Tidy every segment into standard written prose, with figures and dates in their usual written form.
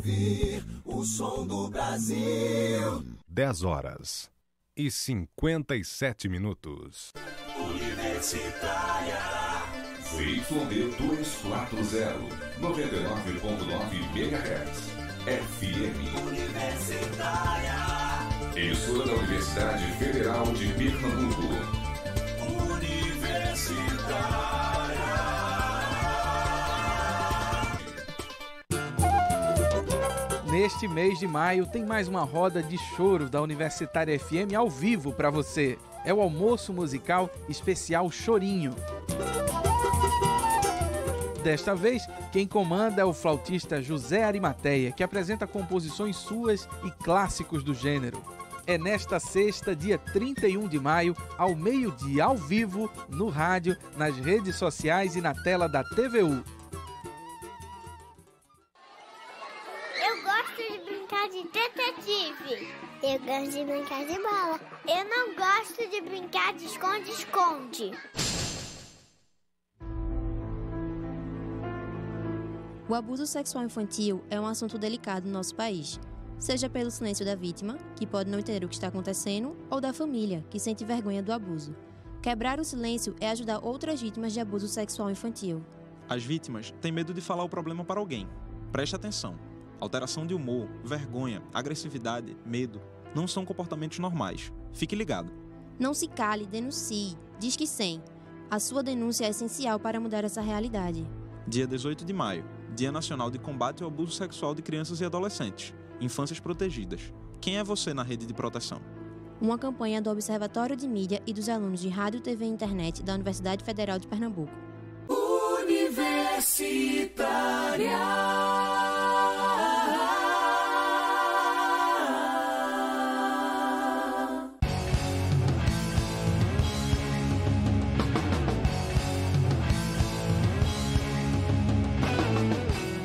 ouvir o som do Brasil. 10h57. Universitária. ZYD 240, 99.9 MHz. FM. Universitária. Emissora da Universidade Federal de Pernambuco. Universitária. Neste mês de maio tem mais uma roda de choro da Universitária FM ao vivo para você. É o almoço musical especial Chorinho. Desta vez, quem comanda é o flautista José Arimateia, que apresenta composições suas e clássicos do gênero. É nesta sexta, dia 31 de maio, ao meio-dia, ao vivo, no rádio, nas redes sociais e na tela da TVU. Eu gosto de brincar de detetive. Eu gosto de brincar de bola. Eu não gosto de brincar de esconde-esconde. O abuso sexual infantil é um assunto delicado no nosso país, seja pelo silêncio da vítima, que pode não entender o que está acontecendo, ou da família, que sente vergonha do abuso. Quebrar o silêncio é ajudar outras vítimas de abuso sexual infantil. As vítimas têm medo de falar o problema para alguém. Preste atenção. Alteração de humor, vergonha, agressividade, medo não são comportamentos normais. Fique ligado. Não se cale, denuncie. Diz que sim. A sua denúncia é essencial para mudar essa realidade. Dia 18 de maio, Dia Nacional de Combate ao Abuso Sexual de Crianças e Adolescentes. Infâncias Protegidas. Quem é você na rede de proteção? Uma campanha do Observatório de Mídia e dos alunos de Rádio, TV e Internet da Universidade Federal de Pernambuco.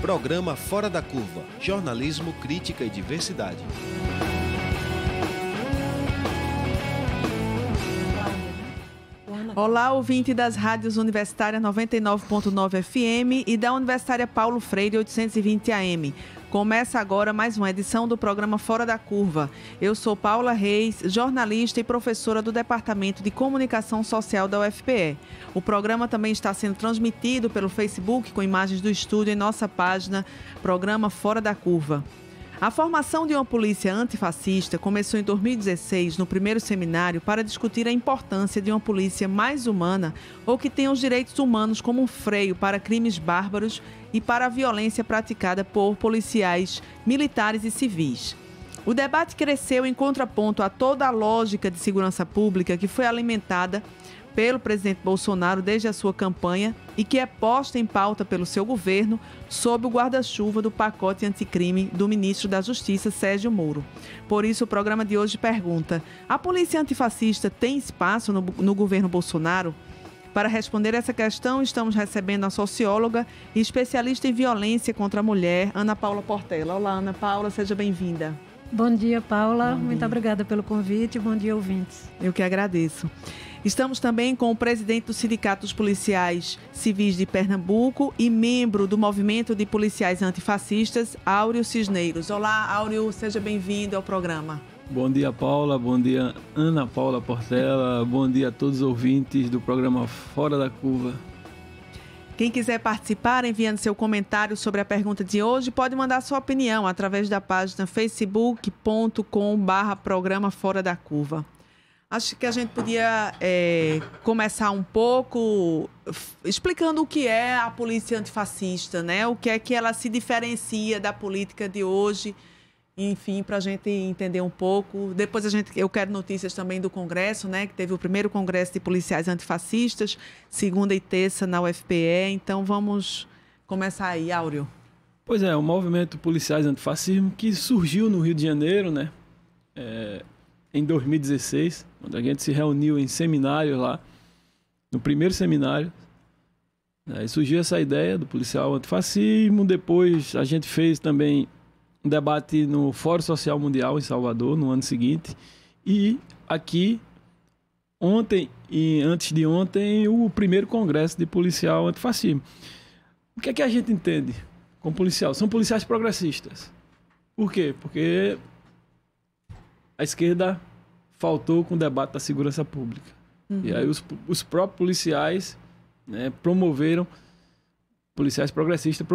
Programa Fora da Curva, jornalismo, crítica e diversidade. Olá, ouvinte das rádios Universitária 99.9 FM e da Universitária Paulo Freire 820 AM. Começa agora mais uma edição do programa Fora da Curva. Eu sou Paula Reis, jornalista e professora do Departamento de Comunicação Social da UFPE. O programa também está sendo transmitido pelo Facebook com imagens do estúdio em nossa página Programa Fora da Curva. A formação de uma polícia antifascista começou em 2016 no primeiro seminário para discutir a importância de uma polícia mais humana ou que tenha os direitos humanos como um freio para crimes bárbaros e para a violência praticada por policiais militares e civis. O debate cresceu em contraponto a toda a lógica de segurança pública que foi alimentada pelo presidente Bolsonaro desde a sua campanha e que é posta em pauta pelo seu governo sob o guarda-chuva do pacote anticrime do ministro da Justiça, Sérgio Moro. Por isso, o programa de hoje pergunta: a polícia antifascista tem espaço no governo Bolsonaro? Para responder essa questão, estamos recebendo a socióloga e especialista em violência contra a mulher, Ana Paula Portela. Olá, Ana Paula, seja bem-vinda. Bom dia, Paula. Muito obrigada pelo convite. Bom dia, ouvintes. Eu que agradeço. Estamos também com o presidente do Sindicato dos Policiais Civis de Pernambuco e membro do Movimento de Policiais Antifascistas, Áureo Cisneiros. Olá, Áureo, seja bem-vindo ao programa. Bom dia, Paula. Bom dia, Ana Paula Portela. Bom dia a todos os ouvintes do programa Fora da Curva. Quem quiser participar, enviando seu comentário sobre a pergunta de hoje, pode mandar sua opinião através da página facebook.com/programa Fora da Curva. Acho que a gente podia começar um pouco explicando o que é a polícia antifascista, né? O que é que ela se diferencia da política de hoje, enfim, para a gente entender um pouco. Depois eu quero notícias também do Congresso, né? Que teve o primeiro Congresso de Policiais Antifascistas, segunda e terça na UFPE. Então vamos começar aí, Áureo. Pois é, o movimento Policiais Antifascismo que surgiu no Rio de Janeiro, né? Em 2016, onde a gente se reuniu em seminário lá, no primeiro seminário. Aí surgiu essa ideia do policial antifascismo. Depois a gente fez também um debate no Fórum Social Mundial em Salvador, no ano seguinte. E aqui, ontem e antes de ontem, o primeiro congresso de policial antifascismo. O que é que a gente entende com policial? São policiais progressistas. Por quê? Porque a esquerda faltou com o debate da segurança pública. E aí os próprios policiais, né, policiais progressistas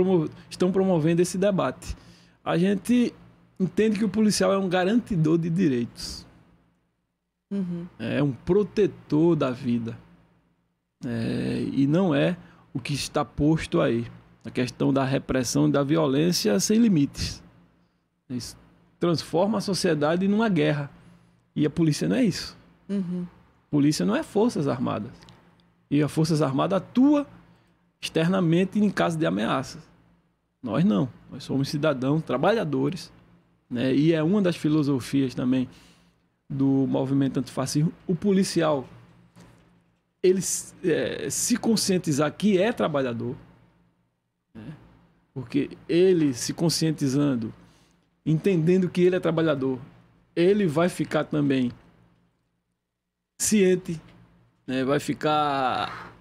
estão promovendo esse debate. A gente entende que o policial é um garantidor de direitos. É um protetor da vida. E não é o que está posto aí. A questão da repressão e da violência sem limites. Isso transforma a sociedade numa guerra. E a polícia não é isso. Polícia não é Forças Armadas. E a Forças Armadas atua externamente em caso de ameaças. Nós não. Nós somos cidadãos, trabalhadores, né? E é uma das filosofias também do movimento antifascismo. O policial, ele se conscientizar que é trabalhador, né? Porque ele se conscientizando, entendendo que ele é trabalhador, ele vai ficar também ciente, né? Vai ficar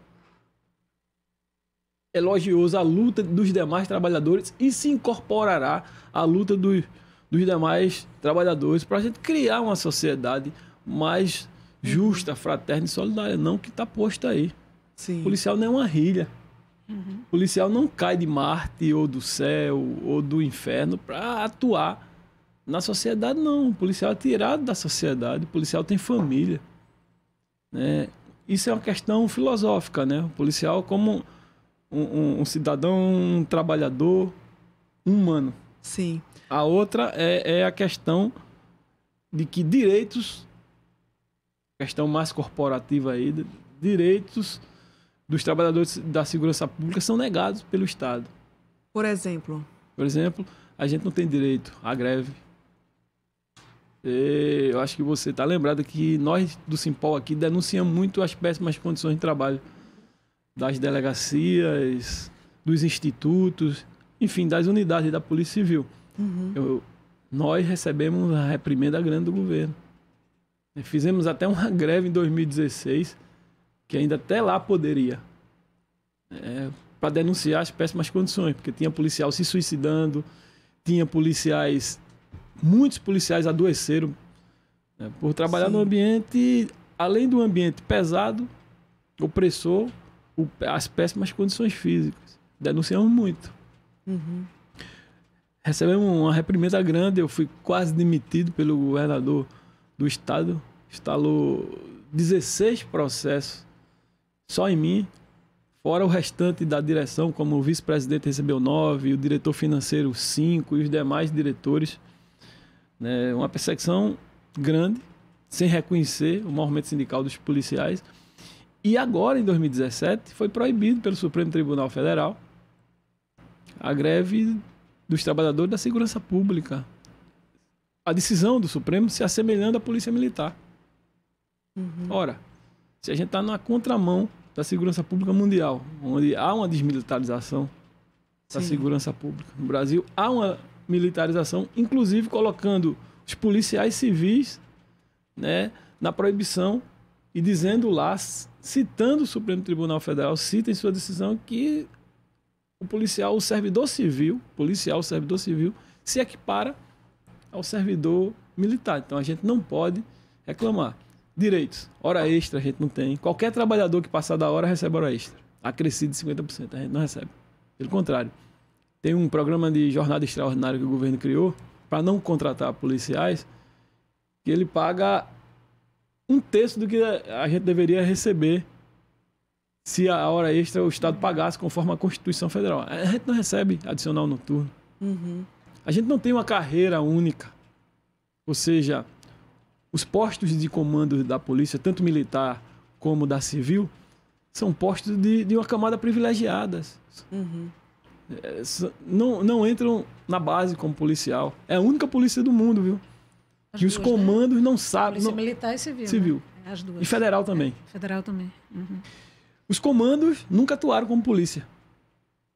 elogioso à luta dos demais trabalhadores e se incorporará à luta dos demais trabalhadores para a gente criar uma sociedade mais justa, fraterna e solidária, não que está posto aí. Sim. O policial não é uma rilha. O policial não cai de Marte ou do céu ou do inferno para atuar na sociedade, não. O policial é tirado da sociedade, o policial tem família, né? Isso é uma questão filosófica, né? O policial como um cidadão, um trabalhador humano. Sim. A outra é a questão de que direitos, questão mais corporativa aí, direitos dos trabalhadores da segurança pública são negados pelo Estado. Por exemplo? Por exemplo, a gente não tem direito à greve. Eu acho que você está lembrado que nós do Simpol aqui denunciamos muito as péssimas condições de trabalho das delegacias, dos institutos, enfim, das unidades da Polícia Civil. Nós recebemos a reprimenda grande do governo. Fizemos até uma greve em 2016, que ainda até lá poderia, para denunciar as péssimas condições, porque tinha policial se suicidando, tinha muitos policiais adoeceram, né, por trabalhar no ambiente, além do ambiente pesado, opressor, as péssimas condições físicas. Denunciamos muito. Recebemos uma reprimenda grande, eu fui quase demitido pelo governador do estado, instalou 16 processos só em mim, fora o restante da direção, como o vice-presidente recebeu 9, o diretor financeiro 5 e os demais diretores, né? Uma perseguição grande, sem reconhecer o movimento sindical dos policiais. E agora, em 2017, foi proibido pelo Supremo Tribunal Federal a greve dos trabalhadores da segurança pública. A decisão do Supremo se assemelhando à Polícia Militar. Ora, se a gente está na contramão da segurança pública mundial, onde há uma desmilitarização da segurança pública no Brasil, há uma militarização, inclusive colocando os policiais civis, né, na proibição e dizendo lá, citando o Supremo Tribunal Federal, cita em sua decisão que o servidor civil se equipara ao servidor militar. Então a gente não pode reclamar. Direitos, hora extra a gente não tem. Qualquer trabalhador que passar da hora recebe hora extra. Acrescido de 50%, a gente não recebe. Pelo contrário, tem um programa de jornada extraordinária que o governo criou para não contratar policiais, que ele paga 1/3 do que a gente deveria receber se a hora extra o Estado pagasse conforme a Constituição Federal. A gente não recebe adicional noturno. A gente não tem uma carreira única. Ou seja, os postos de comando da polícia, tanto militar como da civil, são postos de uma camada privilegiada. Não entram na base como policial. É a única polícia do mundo, viu? Que os comandos não sabem. Polícia militar e civil. Civil. Né? As duas. E federal também. Federal também. Os comandos nunca atuaram como polícia.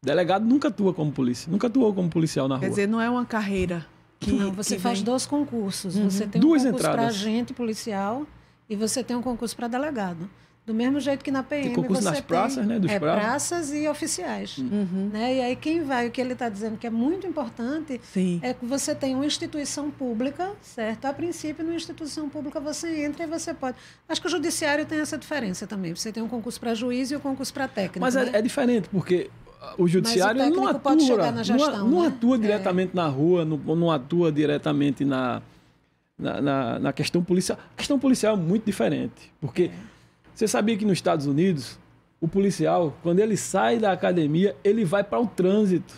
Delegado nunca atua como polícia. Nunca atuou como policial na rua. Quer dizer, não é uma carreira. Não, você faz 2 concursos. Você tem um Duas concurso para entradas. agente policial e você tem um concurso para delegado. Do mesmo jeito que na PM tem concurso você nas praças, né? Dos praças e oficiais. Né? E aí quem vai, o que ele está dizendo que é muito importante, é que você tem uma instituição pública, certo? A princípio, numa instituição pública você entra e você pode... Acho que o judiciário tem essa diferença também. Você tem um concurso para juiz e um concurso para técnico. Mas né? é diferente, porque o judiciário Mas o não atua, pode chegar na gestão, não né? atua diretamente na rua, não atua diretamente na questão policial. A questão policial é muito diferente, porque você sabia que nos Estados Unidos, o policial, quando ele sai da academia, ele vai para o trânsito.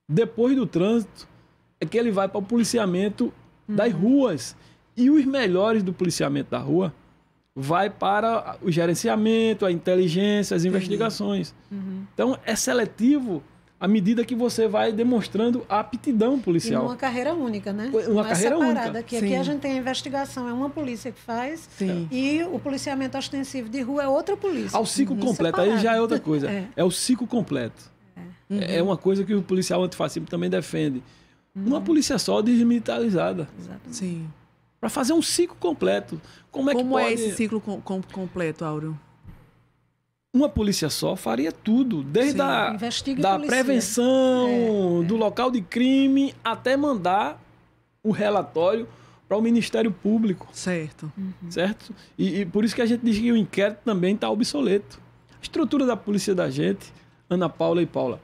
Depois do trânsito, é que ele vai para o policiamento das ruas. E os melhores do policiamento da rua vai para o gerenciamento, a inteligência, as investigações. Então, é seletivo à medida que você vai demonstrando a aptidão policial. E uma carreira única, né? Uma carreira separada, única. Que aqui a gente tem a investigação, é uma polícia que faz, e o policiamento ostensivo de rua é outra polícia. Ao ciclo completo, separado. aí já é outra coisa. É o ciclo completo. É uma coisa que o policial antifascismo também defende. Uma polícia só desmilitarizada. Sim. Para fazer um ciclo completo. Como é esse ciclo completo, Áureo? Uma polícia só faria tudo, desde da prevenção, do local de crime, até mandar o relatório para o Ministério Público. Certo. Certo? E por isso que a gente diz que o inquérito também está obsoleto. A estrutura da polícia da gente, Ana Paula e Paula,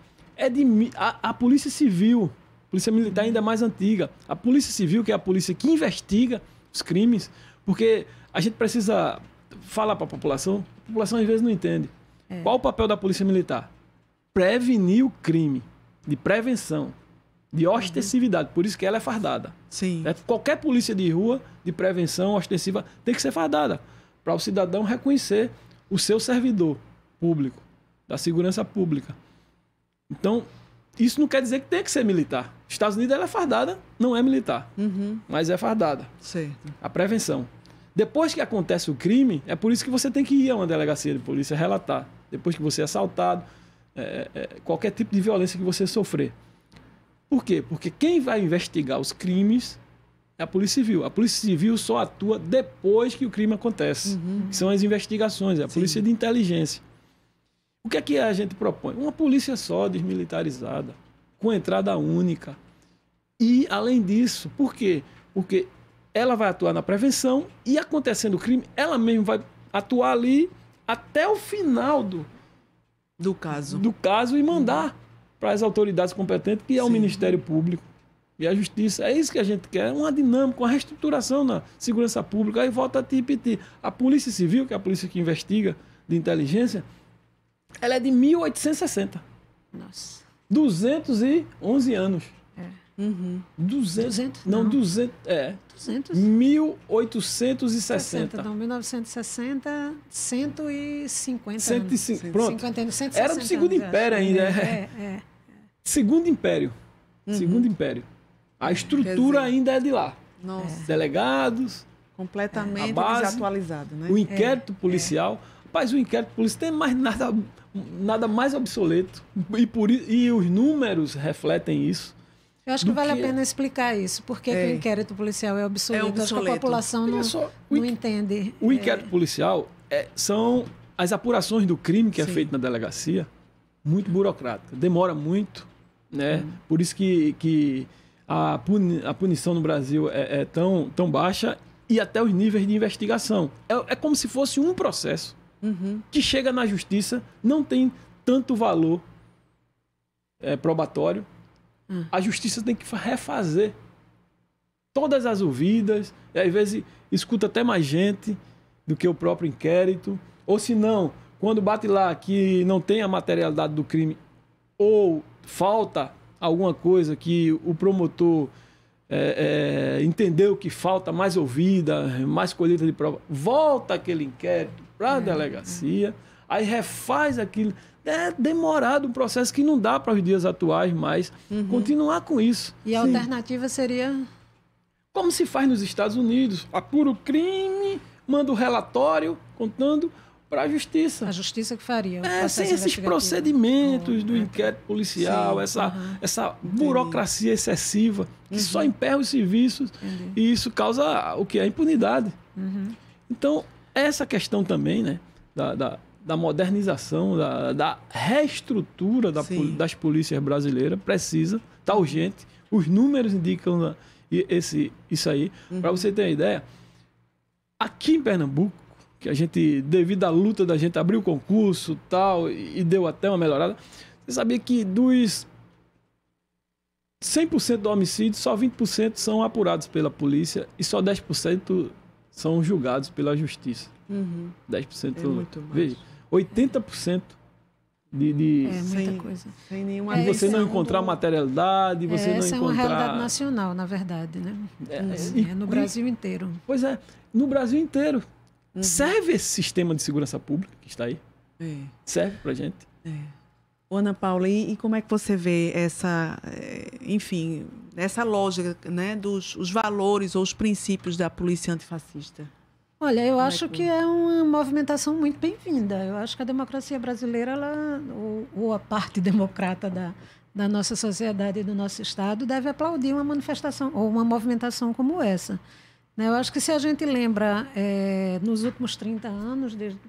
a Polícia Civil, a Polícia Militar ainda é mais antiga. A Polícia Civil, que é a polícia que investiga os crimes, porque a gente precisa falar para a população às vezes não entende. Qual o papel da Polícia Militar? Prevenir o crime, de prevenção, de ostensividade. Por isso que ela é fardada. Sim. Qualquer polícia de rua, de prevenção ostensiva, tem que ser fardada para o cidadão reconhecer o seu servidor público, da segurança pública. Então, isso não quer dizer que tem que ser militar. Estados Unidos ela é fardada, não é militar, mas é fardada. Certo. A prevenção. Depois que acontece o crime, é por isso que você tem que ir a uma delegacia de polícia relatar. Depois que você é assaltado, qualquer tipo de violência que você sofrer. Por quê? Porque quem vai investigar os crimes é a Polícia Civil. A Polícia Civil só atua depois que o crime acontece. Que são as investigações, é a Polícia de Inteligência. O que é que a gente propõe? Uma polícia só, desmilitarizada, com entrada única. E, além disso, por quê? Porque ela vai atuar na prevenção e, acontecendo o crime, ela mesma vai atuar ali até o final do caso e mandar para as autoridades competentes, que é o Ministério Público e a Justiça. É isso que a gente quer, uma dinâmica, uma reestruturação na segurança pública. Aí volta a repetir. A Polícia Civil, que é a polícia que investiga de inteligência, ela é de 1860. Nossa. 211 anos. 200? Não, 200. 200? 1860. Então, 1960, 150 105, anos. pronto. 160, era do Segundo Império ainda. Segundo Império. Segundo Império. A estrutura ainda é de lá. Nossa. Delegados. Completamente desatualizado, né? O inquérito policial. Rapaz, o inquérito policial tem mais nada mais obsoleto. E os números refletem isso. Eu acho que vale a pena explicar isso. Por que o inquérito policial é obsoleto? Acho que a população não entende. O inquérito policial são as apurações do crime que é feito na delegacia, muito burocrática. Demora muito, né? Por isso que a punição no Brasil é tão baixa e até os níveis de investigação. É como se fosse um processo que chega na justiça, não tem tanto valor probatório. A justiça tem que refazer todas as ouvidas, e às vezes escuta até mais gente do que o próprio inquérito, ou se não, quando bate lá que não tem a materialidade do crime ou falta alguma coisa que o promotor entendeu que falta mais ouvida, mais colheita de prova, volta aquele inquérito para a delegacia, aí refaz aquilo. É demorado um processo que não dá para os dias atuais mais continuar com isso. E a alternativa seria? Como se faz nos Estados Unidos. Apura o crime, manda o relatório contando para a justiça. A justiça que faria. Sem esses procedimentos do inquérito policial, essa burocracia excessiva que só emperra os serviços. E isso causa o que? A impunidade. Então, essa questão também, né? da modernização, da reestrutura das polícias brasileiras. Precisa, está urgente. Os números indicam isso aí. Para você ter uma ideia, aqui em Pernambuco, que a gente, devido à luta da gente, abriu o concurso tal, e deu até uma melhorada, você sabia que dos 100% do homicídio, só 20% são apurados pela polícia e só 10% são julgados pela justiça. 10% é muito mais. Veja, 80% de muita coisa. Sem nenhuma você não encontrar materialidade, você não encontrar... Essa é uma realidade nacional, na verdade, né? No Brasil inteiro. Pois é, no Brasil inteiro. Serve esse sistema de segurança pública que está aí? Serve pra gente? Ana Paula, e como é que você vê essa lógica, né, dos valores ou os princípios da polícia antifascista? Olha, eu acho que é uma movimentação muito bem-vinda. Eu acho que a democracia brasileira, ou a parte democrata da nossa sociedade e do nosso Estado, deve aplaudir uma manifestação ou uma movimentação como essa. Eu acho que se a gente lembra, nos últimos 30 anos, desde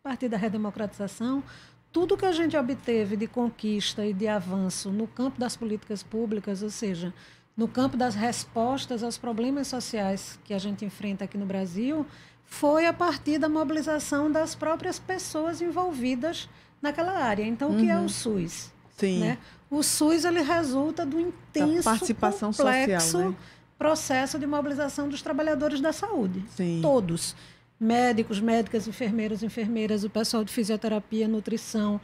a partir da redemocratização, tudo que a gente obteve de conquista e de avanço no campo das políticas públicas, ou seja, no campo das respostas aos problemas sociais que a gente enfrenta aqui no Brasil, foi a partir da mobilização das próprias pessoas envolvidas naquela área. Então, o que é o SUS? Sim. Né? O SUS ele resulta do intenso, participação complexo social, né? processo de mobilização dos trabalhadores da saúde. Sim. Todos. Médicos, médicas, enfermeiros, enfermeiras, o pessoal de fisioterapia, nutrição,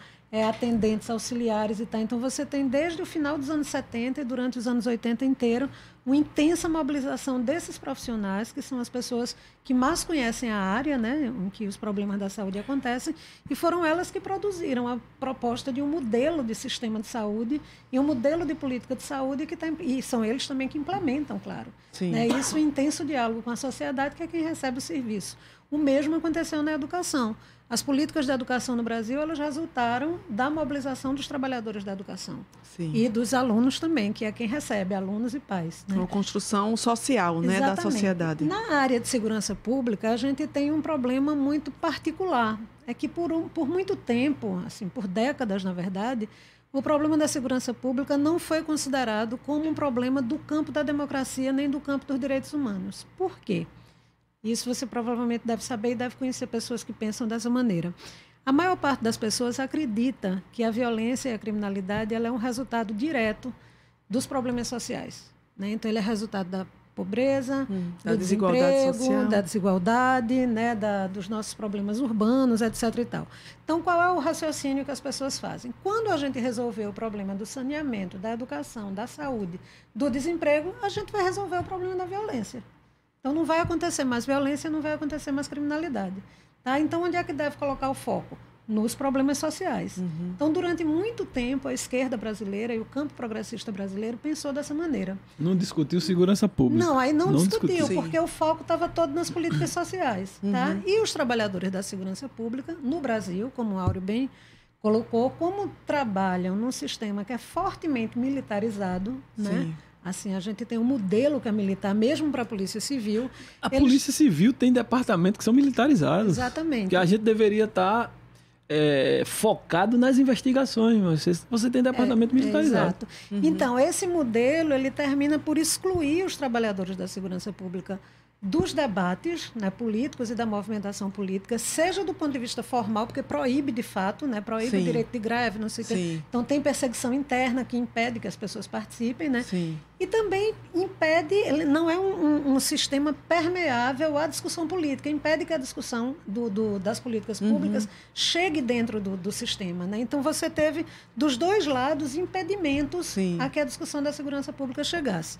atendentes, auxiliares e tal. Então, você tem desde o final dos anos 70 e durante os anos 80 inteiro uma intensa mobilização desses profissionais, que são as pessoas que mais conhecem a área, né, em que os problemas da saúde acontecem, e foram elas que produziram a proposta de um modelo de sistema de saúde e um modelo de política de saúde e são eles também que implementam, claro. Sim. Né, isso em intenso diálogo com a sociedade, que é quem recebe o serviço. O mesmo aconteceu na educação. As políticas da educação no Brasil, elas resultaram da mobilização dos trabalhadores da educação. Sim. E dos alunos também, que é quem recebe, alunos e pais. Né? Uma construção social, né, da sociedade. Na área de segurança pública, a gente tem um problema muito particular. É que por muito tempo, assim, por décadas, na verdade, o problema da segurança pública não foi considerado como um problema do campo da democracia nem do campo dos direitos humanos. Por quê? Isso você provavelmente deve saber e deve conhecer pessoas que pensam dessa maneira. A maior parte das pessoas acredita que a violência e a criminalidade ela é um resultado direto dos problemas sociais. Né? Então, ele é resultado da pobreza, do desemprego, social, da desigualdade, né? Dos nossos problemas urbanos, etc. e tal. Então, qual é o raciocínio que as pessoas fazem? Quando a gente resolver o problema do saneamento, da educação, da saúde, do desemprego, a gente vai resolver o problema da violência. Então, não vai acontecer mais violência, não vai acontecer mais criminalidade. Tá? Então, onde é que deve colocar o foco? Nos problemas sociais. Então, durante muito tempo, a esquerda brasileira e o campo progressista brasileiro pensou dessa maneira. Não discutiu segurança pública. Não, aí não discutiu, porque o foco estava todo nas políticas sociais. Tá? E os trabalhadores da segurança pública, no Brasil, como o Áureo bem colocou, como trabalham num sistema que é fortemente militarizado, né? Assim, a gente tem um modelo que é militar, mesmo para a Polícia Civil. Polícia Civil tem departamentos que são militarizados. Exatamente. Que a gente deveria estar focado nas investigações, mas você tem departamento militarizado. Exato. Então, esse modelo ele termina por excluir os trabalhadores da segurança pública dos debates, né, políticos e da movimentação política, seja do ponto de vista formal, porque proíbe de fato, né, proíbe o direito de greve, não sei o que. Então tem perseguição interna que impede que as pessoas participem, né? E também impede, não é um sistema permeável à discussão política, impede que a discussão das políticas públicas chegue dentro do sistema, né? Então você teve dos dois lados impedimentos a que a discussão da segurança pública chegasse.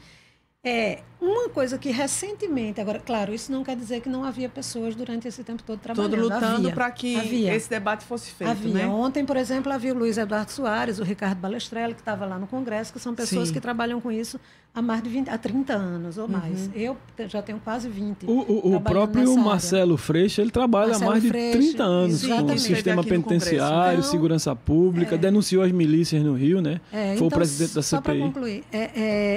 Uma coisa que recentemente, agora, claro, isso não quer dizer que não havia pessoas durante esse tempo todo trabalhando. Lutando para que esse debate fosse feito, né? Ontem, por exemplo, havia o Luiz Eduardo Soares, o Ricardo Balestrelli, que estava lá no Congresso, que são pessoas que trabalham com isso há 30 anos ou mais. Eu já tenho quase 20. O próprio Marcelo Freixo, ele trabalha há mais de 30 anos com o sistema penitenciário, segurança pública, denunciou as milícias no Rio, né? Foi o presidente da CPI. Só para concluir,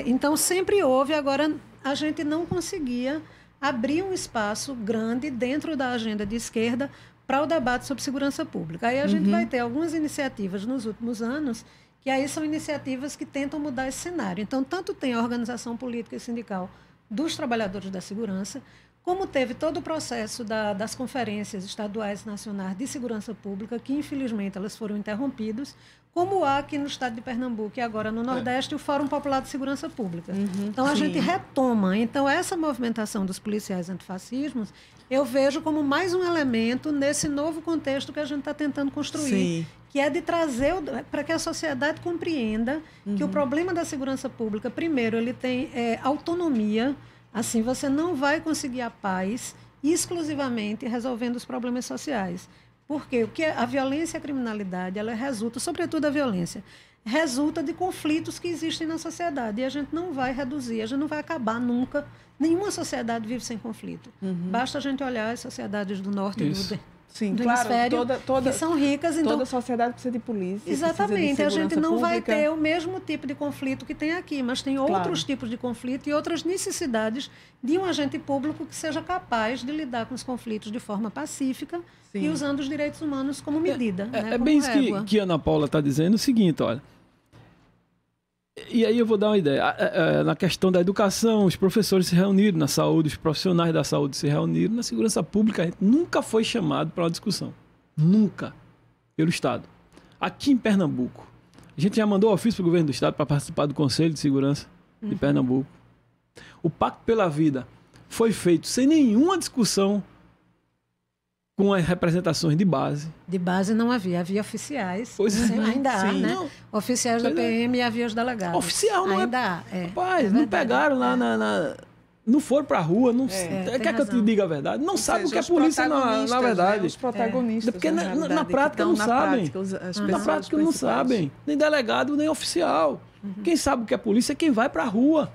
então sempre houve, agora a gente não conseguia abrir um espaço grande dentro da agenda de esquerda para o debate sobre segurança pública. Aí a gente vai ter algumas iniciativas nos últimos anos, que aí são iniciativas que tentam mudar esse cenário. Então, tanto tem a organização política e sindical dos trabalhadores da segurança, como teve todo o processo das conferências estaduais e nacionais de segurança pública, que infelizmente elas foram interrompidas, como há aqui no estado de Pernambuco e agora no Nordeste o Fórum Popular de Segurança Pública. Então a gente retoma. Então essa movimentação dos policiais antifascismos eu vejo como mais um elemento nesse novo contexto que a gente está tentando construir, que é de trazer para que a sociedade compreenda que o problema da segurança pública, primeiro, ele tem autonomia. Assim, você não vai conseguir a paz exclusivamente resolvendo os problemas sociais. Porque o que a violência e a criminalidade, ela resulta, sobretudo a violência, resulta de conflitos que existem na sociedade. E a gente não vai reduzir, a gente não vai acabar nunca. Nenhuma sociedade vive sem conflito. Basta a gente olhar as sociedades do norte e do hemisfério, que são ricas. Então, toda sociedade precisa de polícia. Exatamente. A gente não vai ter o mesmo tipo de conflito que tem aqui, mas tem outros tipos de conflito e outras necessidades de um agente público que seja capaz de lidar com os conflitos de forma pacífica e usando os direitos humanos como medida. É bem isso que a Ana Paula está dizendo, o seguinte, olha. E aí eu vou dar uma ideia. Na questão da educação, os professores se reuniram, na saúde, os profissionais da saúde se reuniram, na segurança pública a gente nunca foi chamado para uma discussão. Nunca. Pelo Estado. Aqui em Pernambuco, a gente já mandou ofício para o governo do Estado para participar do Conselho de Segurança de Pernambuco. O Pacto pela Vida foi feito sem nenhuma discussão com as representações de base. De base não havia oficiais. Pois ainda há, né? Não. Oficiais da PM e havia os delegados. Oficial não ainda há. Rapaz, não pegaram lá não foram pra rua, não quer que eu te diga a verdade? Não sabe o que é polícia na verdade. Os protagonistas. Porque na prática não sabem. Na prática não sabem. Nem delegado, nem oficial. Quem sabe o que é polícia é quem vai pra rua.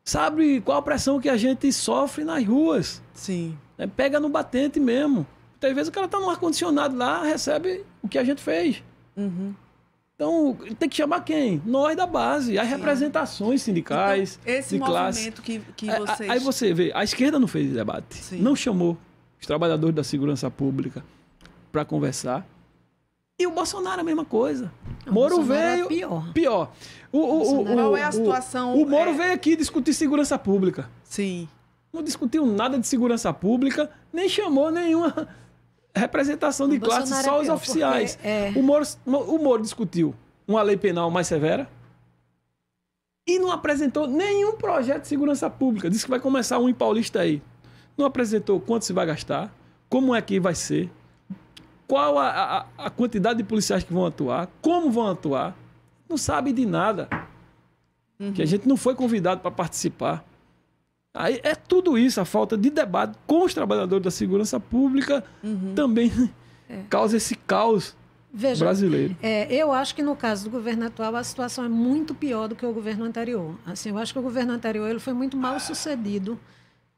Sabe qual a pressão que a gente sofre nas ruas. Sim. Pega no batente mesmo. Muitas vezes o cara tá no ar-condicionado lá, recebe o que a gente fez. Então, tem que chamar quem? Nós da base, as representações sindicais, então, esse de classe. movimento que vocês... Aí você vê, a esquerda não fez debate. Não chamou os trabalhadores da segurança pública para conversar. E o Bolsonaro a mesma coisa. Moro veio... É pior. Qual é a situação? O Moro veio aqui discutir segurança pública. Sim. Não discutiu nada de segurança pública, nem chamou nenhuma representação de classe, só os oficiais. O Moro discutiu uma lei penal mais severa e não apresentou nenhum projeto de segurança pública. Disse que vai começar um em Paulista aí. Não apresentou quanto se vai gastar, como é que vai ser, qual a quantidade de policiais que vão atuar, como vão atuar. Não sabe de nada. Que a gente não foi convidado para participar. Aí é tudo isso, a falta de debate com os trabalhadores da segurança pública também causa esse caos brasileiro. Eu acho que no caso do governo atual a situação é muito pior do que o governo anterior. Assim, eu acho que o governo anterior ele foi muito mal sucedido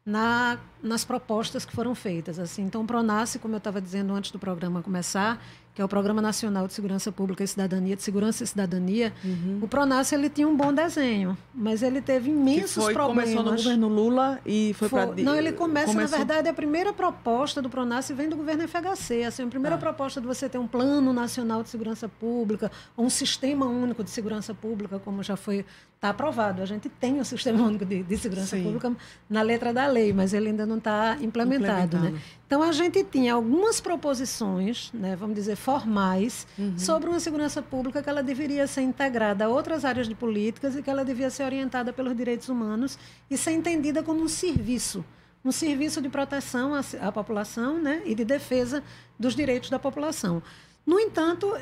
nas propostas que foram feitas. Assim. Então, o PRONASSE, como eu estava dizendo antes do programa começar, que é o Programa Nacional de Segurança Pública e Cidadania, de Segurança e Cidadania, o PRONASSE ele tinha um bom desenho, mas ele teve imensos problemas. Começou no governo Lula e foi para... Não, ele começa, na verdade, a primeira proposta do PRONASSE vem do governo FHC. Assim, a primeira proposta de você ter um Plano Nacional de Segurança Pública, ou um Sistema Único de Segurança Pública, como já está aprovado. A gente tem o Sistema Único de Segurança Pública na letra da lei, mas ele ainda não está implementado. Né? Então, a gente tinha algumas proposições, né, vamos dizer, formais, sobre uma segurança pública que ela deveria ser integrada a outras áreas de políticas e que ela devia ser orientada pelos direitos humanos e ser entendida como um serviço de proteção à população, né, e de defesa dos direitos da população. No entanto,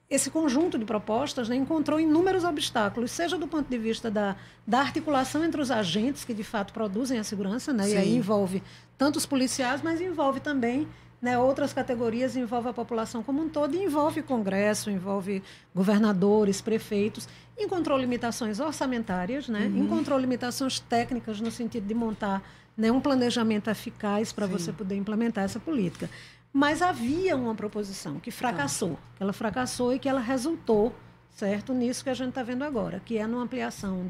esse conjunto de propostas, né, encontrou inúmeros obstáculos, seja do ponto de vista da articulação entre os agentes que, de fato, produzem a segurança, né, e aí envolve tanto os policiais, mas envolve também, né, outras categorias, envolve a população como um todo, e envolve Congresso, envolve governadores, prefeitos, encontrou limitações orçamentárias, né, encontrou limitações técnicas no sentido de montar, né, um planejamento eficaz para você poder implementar essa política. Mas havia uma proposição que fracassou, que ela fracassou e que ela resultou, certo? Nisso que a gente está vendo agora, que é numa ampliação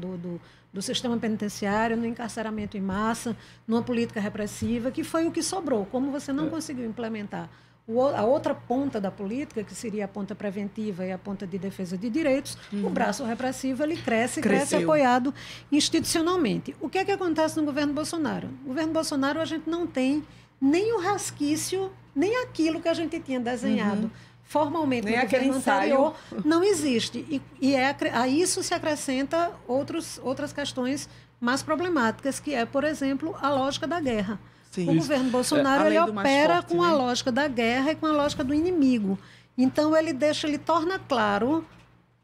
do sistema penitenciário, no encarceramento em massa, numa política repressiva, que foi o que sobrou. Como você não conseguiu implementar a outra ponta da política, que seria a ponta preventiva e a ponta de defesa de direitos, o braço repressivo ele cresce apoiado institucionalmente. O que é que acontece no governo Bolsonaro? No governo Bolsonaro a gente não tem nem o resquício, nem aquilo que a gente tinha desenhado formalmente nem no aquele governo anterior, ensaio. não existe. A isso se acrescenta outras questões mais problemáticas, que é, por exemplo, a lógica da guerra. Sim. O governo Bolsonaro ele opera com a lógica da guerra e com a lógica do inimigo. Então, ele torna claro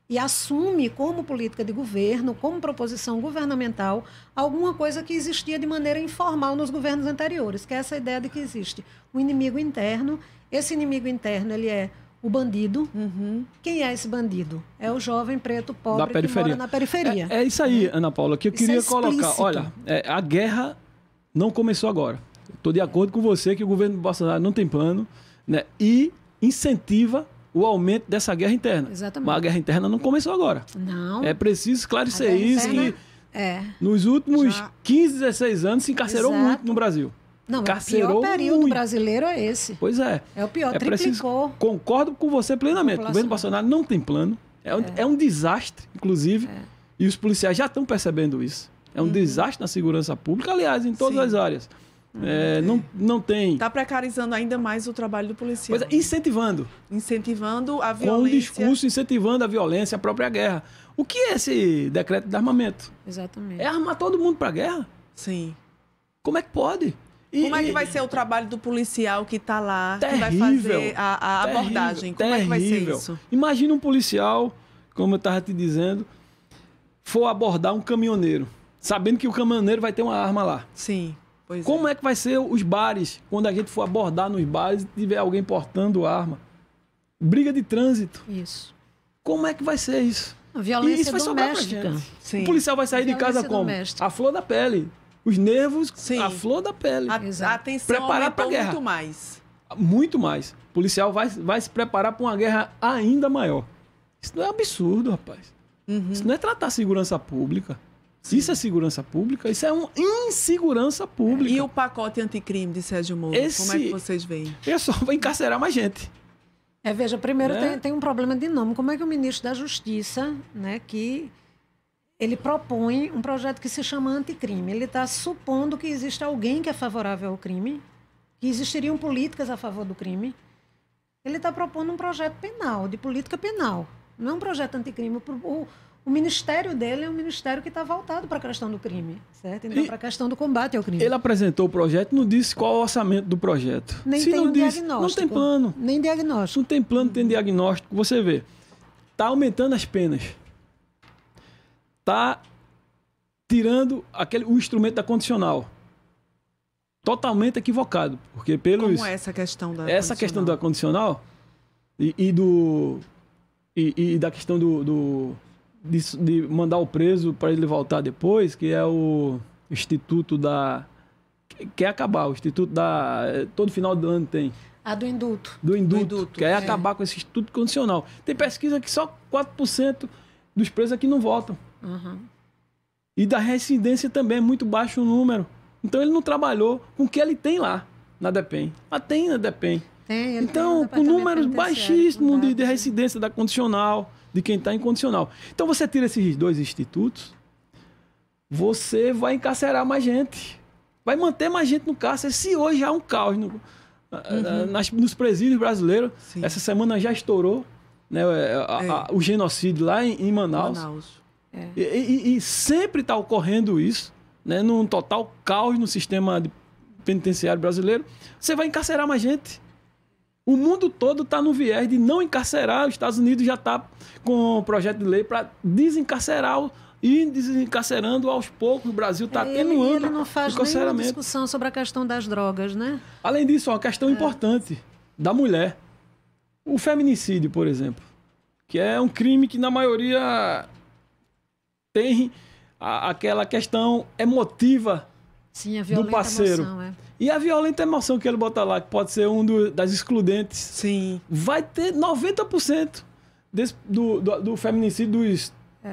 e assume como política de governo, como proposição governamental, alguma coisa que existia de maneira informal nos governos anteriores, que é essa ideia de que existe um inimigo interno. Esse inimigo interno ele é o bandido. Quem é esse bandido? É o jovem preto pobre que mora na periferia. É isso aí, Ana Paula, que eu queria colocar. Olha, a guerra não começou agora. Estou de acordo com você que o governo Bolsonaro não tem plano, né, e incentiva o aumento dessa guerra interna. Exatamente. Mas a guerra interna não começou agora. Não. É preciso esclarecer isso, que nos últimos 15, 16 anos se encarcerou muito no Brasil. Não, o pior período brasileiro é esse. Pois é. É o pior, triplicou. Concordo com você plenamente. O governo Bolsonaro não tem plano. É um desastre, inclusive. E os policiais já estão percebendo isso. É um desastre na segurança pública, aliás, em todas as áreas. Não tem... Está precarizando ainda mais o trabalho do policial. Pois é, incentivando. Incentivando a violência. Com um discurso incentivando a violência, a própria guerra. O que é esse decreto de armamento? Exatamente. É armar todo mundo para a guerra? Sim. Como é que pode? Como é que vai ser o trabalho do policial que está lá, que vai fazer a abordagem? Como é que vai ser isso? Imagina um policial, como eu estava te dizendo, for abordar um caminhoneiro, sabendo que o caminhoneiro vai ter uma arma lá. Sim. Como é que vai ser os bares, quando a gente for abordar nos bares e tiver alguém portando arma? Briga de trânsito. Isso. Como é que vai ser isso? A violência doméstica. O policial vai sair de casa como? Doméstica. A flor da pele. Os nervos, a flor da pele. A atenção preparar para a guerra. Muito mais. Muito mais. O policial vai se preparar para uma guerra ainda maior. Isso não é absurdo, rapaz. Isso não é tratar a segurança pública. Isso é segurança pública? Isso é uma insegurança pública. E o pacote anticrime de Sérgio Moro? Como é que vocês veem? Ele só vai encarcerar mais gente. Veja, primeiro tem um problema de nome. Como é que o ministro da Justiça, né, que ele propõe um projeto que se chama anticrime? Ele está supondo que existe alguém que é favorável ao crime, que existiriam políticas a favor do crime. Ele está propondo um projeto penal, de política penal. Não é um projeto anticrime. O ministério dele é um ministério que está voltado para a questão do crime, certo? Então, para a questão do combate ao crime. Ele apresentou o projeto, não disse qual é o orçamento do projeto. Nem tem um diagnóstico. Não tem plano. Nem diagnóstico. Não tem plano, tem diagnóstico. Você vê, está aumentando as penas. Está tirando o instrumento da condicional. Totalmente equivocado. Porque Como é essa questão da Essa questão da condicional e da questão de mandar o preso para ele voltar depois, que é o Instituto da... Quer acabar, o Instituto da... Todo final do ano tem. Do indulto. Do indulto. Quer acabar com esse Instituto Condicional. Tem pesquisa que só 4% dos presos aqui não votam. E da reincidência também é muito baixo o número. Então ele não trabalhou com o que ele tem lá na DEPEN. Mas tem na DEPEN. Então, com números baixíssimos de reincidência da condicional, de quem está em condicional. Então, você tira esses dois institutos, você vai encarcerar mais gente. Vai manter mais gente no cárcere. Se hoje há um caos nos presídios brasileiros, essa semana já estourou, né, o genocídio lá em Manaus. E sempre está ocorrendo isso, né, num total caos no sistema penitenciário brasileiro. Você vai encarcerar mais gente. O mundo todo está no viés de não encarcerar. Os Estados Unidos já está com um projeto de lei para desencarcerar e desencarcerando aos poucos. O Brasil está atenuando ele não faz nenhuma discussão sobre a questão das drogas, né? Além disso, uma questão importante da mulher. O feminicídio, por exemplo, que é um crime que na maioria tem aquela questão emotiva do parceiro. Emoção, E a violenta emoção que ele bota lá, que pode ser das excludentes, vai ter 90% do feminicídio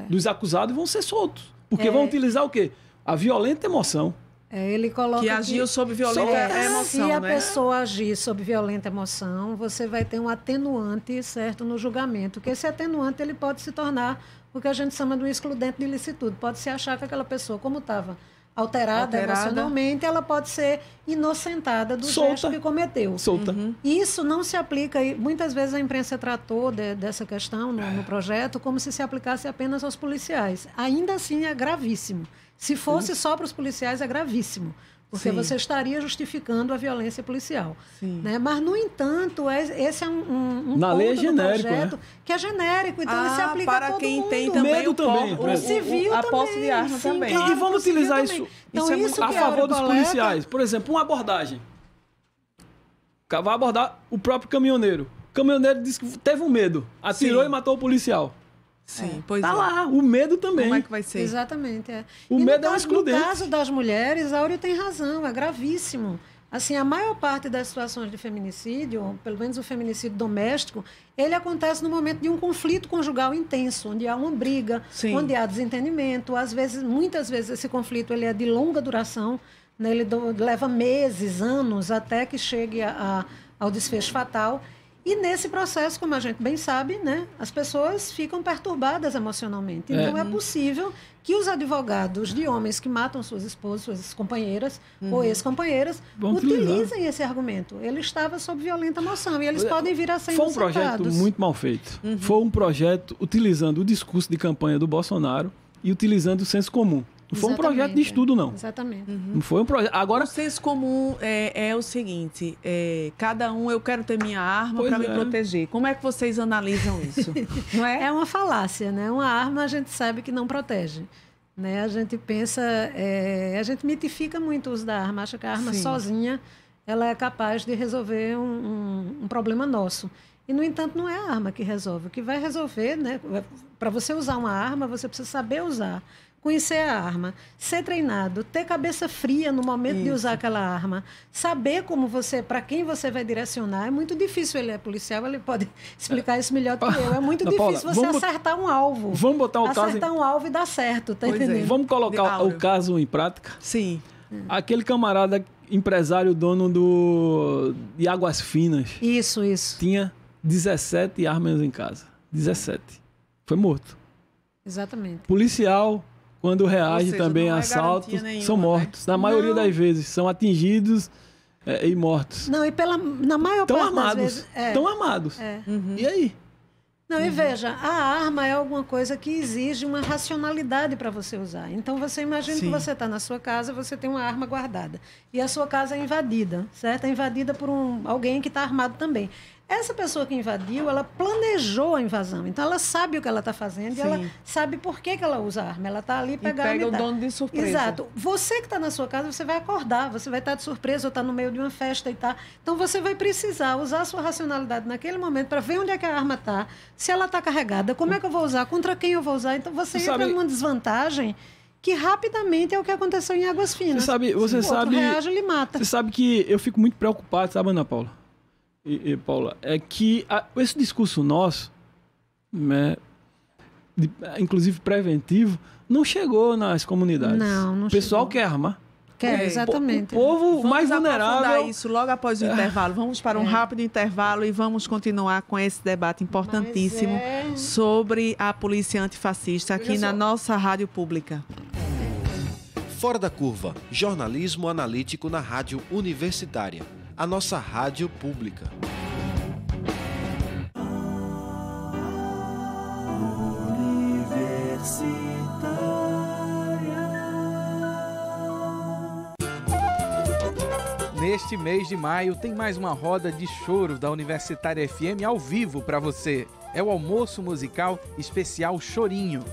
dos acusados vão ser soltos. Porque vão utilizar o quê? A violenta emoção. Ele coloca que agiu sob violenta emoção. Se a pessoa agir sob violenta emoção, você vai ter um atenuante, certo, no julgamento. Que esse atenuante ele pode se tornar o que a gente chama de um excludente de ilicitude. Pode-se achar que aquela pessoa, como estava alterada emocionalmente, ela pode ser inocentada do gesto que cometeu. Isso não se aplica, e muitas vezes a imprensa tratou dessa questão no projeto como se aplicasse apenas aos policiais. Ainda assim é gravíssimo. Se fosse só para os policiais, é gravíssimo. Porque você estaria justificando a violência policial. Né? Mas, no entanto, esse é um na ponto lei é do genérico, projeto que é genérico. Então, ele se aplica para a todo quem mundo. tem também o civil a posse de arma sim, também. Claro, e vamos utilizar isso, então, isso a favor dos policiais. Por exemplo, uma abordagem. Vai abordar o próprio caminhoneiro. O caminhoneiro disse que teve um medo. Atirou e matou o policial. Pois tá lá, o medo também. Como é que vai ser? Exatamente. O medo é um excludente. No caso das mulheres, Áureo tem razão, é gravíssimo. Assim, a maior parte das situações de feminicídio, pelo menos o feminicídio doméstico, ele acontece no momento de um conflito conjugal intenso, onde há uma briga, onde há desentendimento. Às vezes, muitas vezes, esse conflito ele é de longa duração, né? Ele leva meses, anos, até que chegue ao desfecho fatal. E nesse processo, como a gente bem sabe, né, as pessoas ficam perturbadas emocionalmente. Então, é possível que os advogados de homens que matam suas esposas, suas companheiras ou ex-companheiras, utilizem esse argumento. Ele estava sob violenta emoção e eles podem vir a ser inocentados. Foi um projeto muito mal feito. Foi um projeto utilizando o discurso de campanha do Bolsonaro e utilizando o senso comum. Não foi um projeto de estudo, não. Exatamente. Não foi um projeto. Agora, o senso comum é o seguinte: cada um, eu quero ter minha arma para me proteger. Como é que vocês analisam isso? Não é? É uma falácia, né? Uma arma a gente sabe que não protege. Né? A gente pensa, a gente mitifica muito o uso da arma, acha que a arma sozinha ela é capaz de resolver um problema nosso. E, no entanto, não é a arma que resolve. O que vai resolver, né? Para você usar uma arma, você precisa saber usar. Conhecer a arma, ser treinado, ter cabeça fria no momento de usar aquela arma, saber para quem você vai direcionar. É muito difícil, ele é policial, ele pode explicar isso melhor do que eu. É muito difícil você acertar um alvo. Vamos botar o caso... Acertar um alvo e dar certo, tá entendendo? Vamos colocar o caso em prática? Sim. Aquele camarada empresário, dono de Águas Finas. Isso. Tinha 17 armas em casa. 17. Foi morto. Exatamente. Policial... Quando reage também a assaltos, são mortos. Na maioria das vezes, são atingidos e mortos. Não, e na maior parte das vezes... Estão armados. E aí? Não, e veja, a arma é alguma coisa que exige uma racionalidade para você usar. Então, você imagina que você está na sua casa, você tem uma arma guardada. E a sua casa é invadida, certo? É invadida por alguém que está armado também. Essa pessoa que invadiu, ela planejou a invasão. Então, ela sabe o que ela está fazendo e ela sabe por que ela usa a arma. Ela está ali para pega o dono de surpresa. Exato. Você que está na sua casa, você vai acordar, você vai estar de surpresa ou estar no meio de uma festa e tá. Então, você vai precisar usar a sua racionalidade naquele momento para ver onde é que a arma está, se ela está carregada, como é que eu vou usar, contra quem eu vou usar. Então, você entra numa desvantagem que rapidamente é o que aconteceu em Águas Finas. Você sabe, reage, ele mata. Você sabe que eu fico muito preocupado, sabe, Ana Paula? E Paula, é que esse discurso nosso, né, inclusive preventivo, não chegou nas comunidades. Não o pessoal quer armar. Quer, exatamente. O povo mais vulnerável. Vamos isso logo após o intervalo. Vamos para um rápido intervalo e vamos continuar com esse debate importantíssimo sobre a polícia antifascista aqui na nossa rádio pública. Fora da Curva, jornalismo analítico na rádio universitária. A nossa rádio pública. Neste mês de maio tem mais uma roda de choro da Universitária FM ao vivo para você. É o almoço musical especial Chorinho.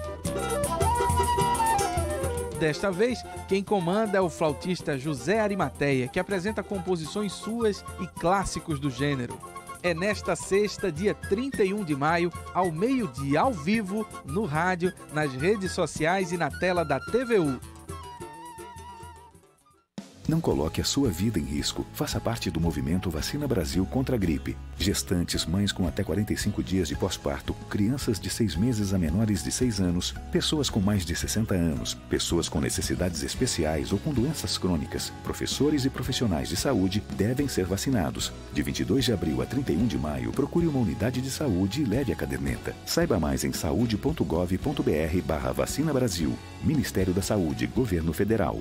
Desta vez, quem comanda é o flautista José Arimateia, que apresenta composições suas e clássicos do gênero. É nesta sexta, dia 31 de maio, ao meio-dia, ao vivo, no rádio, nas redes sociais e na tela da TVU. Não coloque a sua vida em risco. Faça parte do movimento Vacina Brasil contra a gripe. Gestantes, mães com até 45 dias de pós-parto, crianças de 6 meses a menores de 6 anos, pessoas com mais de 60 anos, pessoas com necessidades especiais ou com doenças crônicas, professores e profissionais de saúde devem ser vacinados. De 22 de abril a 31 de maio, procure uma unidade de saúde e leve a caderneta. Saiba mais em saude.gov.br/Vacina Brasil. Ministério da Saúde, Governo Federal.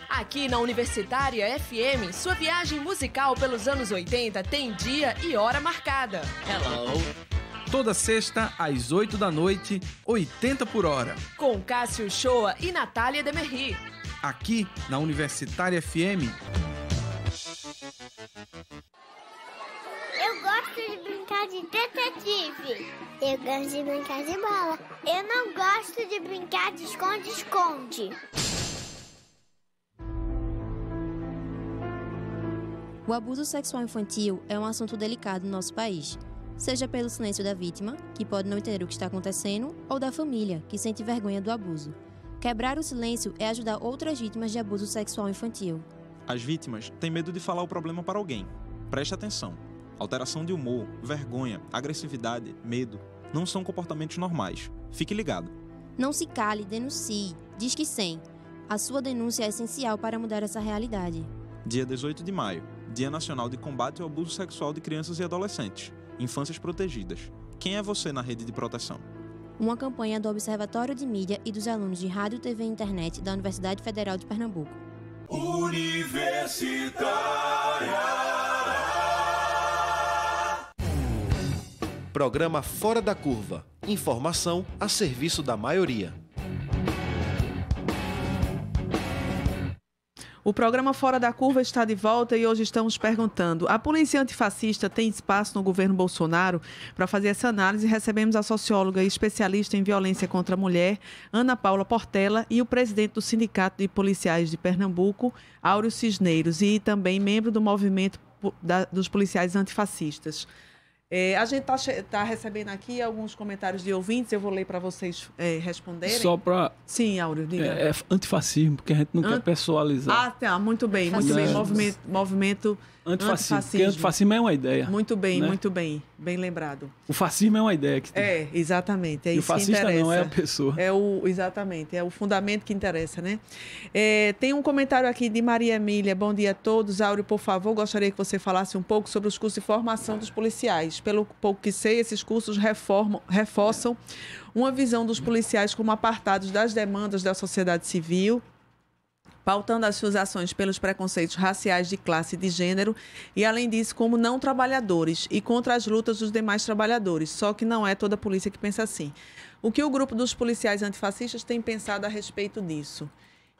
Aqui na Universitária FM, sua viagem musical pelos anos 80 tem dia e hora marcada. Hello! Toda sexta, às 8 da noite, 80 por hora. Com Cássio Shoa e Natália Demerri. Aqui na Universitária FM. Eu gosto de brincar de detetive. Eu gosto de brincar de bola. Eu não gosto de brincar de esconde-esconde. O abuso sexual infantil é um assunto delicado no nosso país, seja pelo silêncio da vítima, que pode não entender o que está acontecendo, ou da família, que sente vergonha do abuso. Quebrar o silêncio é ajudar outras vítimas de abuso sexual infantil. As vítimas têm medo de falar o problema para alguém. Preste atenção. Alteração de humor, vergonha, agressividade, medo não são comportamentos normais. Fique ligado. Não se cale, denuncie. Disque 100. A sua denúncia é essencial para mudar essa realidade. Dia 18 de maio, Dia Nacional de Combate ao Abuso Sexual de Crianças e Adolescentes. Infâncias Protegidas. Quem é você na rede de proteção? Uma campanha do Observatório de Mídia e dos alunos de Rádio, TV e Internet da Universidade Federal de Pernambuco. Universitária. Programa Fora da Curva. Informação a serviço da maioria. O programa Fora da Curva está de volta e hoje estamos perguntando: a polícia antifascista tem espaço no governo Bolsonaro? Para fazer essa análise, recebemos a socióloga e especialista em violência contra a mulher, Ana Paula Portela, e o presidente do Sindicato de Policiais de Pernambuco, Áureo Cisneiros, e também membro do movimento dos policiais antifascistas. A gente está recebendo aqui alguns comentários de ouvintes, eu vou ler para vocês responderem. Só para... Sim, Áureo, diga. É antifascismo, porque a gente não quer pessoalizar. Ah, tá, muito bem, muito bem. Movimento antifascismo. Porque antifascismo é uma ideia. Muito bem, né? Muito bem. Bem lembrado. O fascismo é uma ideia que tem. Exatamente. É e isso o fascista que interessa. não é a pessoa. Exatamente, é o fundamento que interessa, né? Tem um comentário aqui de Maria Emília. Bom dia a todos. Áureo, por favor, gostaria que você falasse um pouco sobre os cursos de formação dos policiais. Pelo pouco que sei, esses cursos reforçam uma visão dos policiais como apartados das demandas da sociedade civil, pautando as suas ações pelos preconceitos raciais de classe e de gênero e, além disso, como não trabalhadores e contra as lutas dos demais trabalhadores. Só que não é toda a polícia que pensa assim. O que o grupo dos policiais antifascistas tem pensado a respeito disso?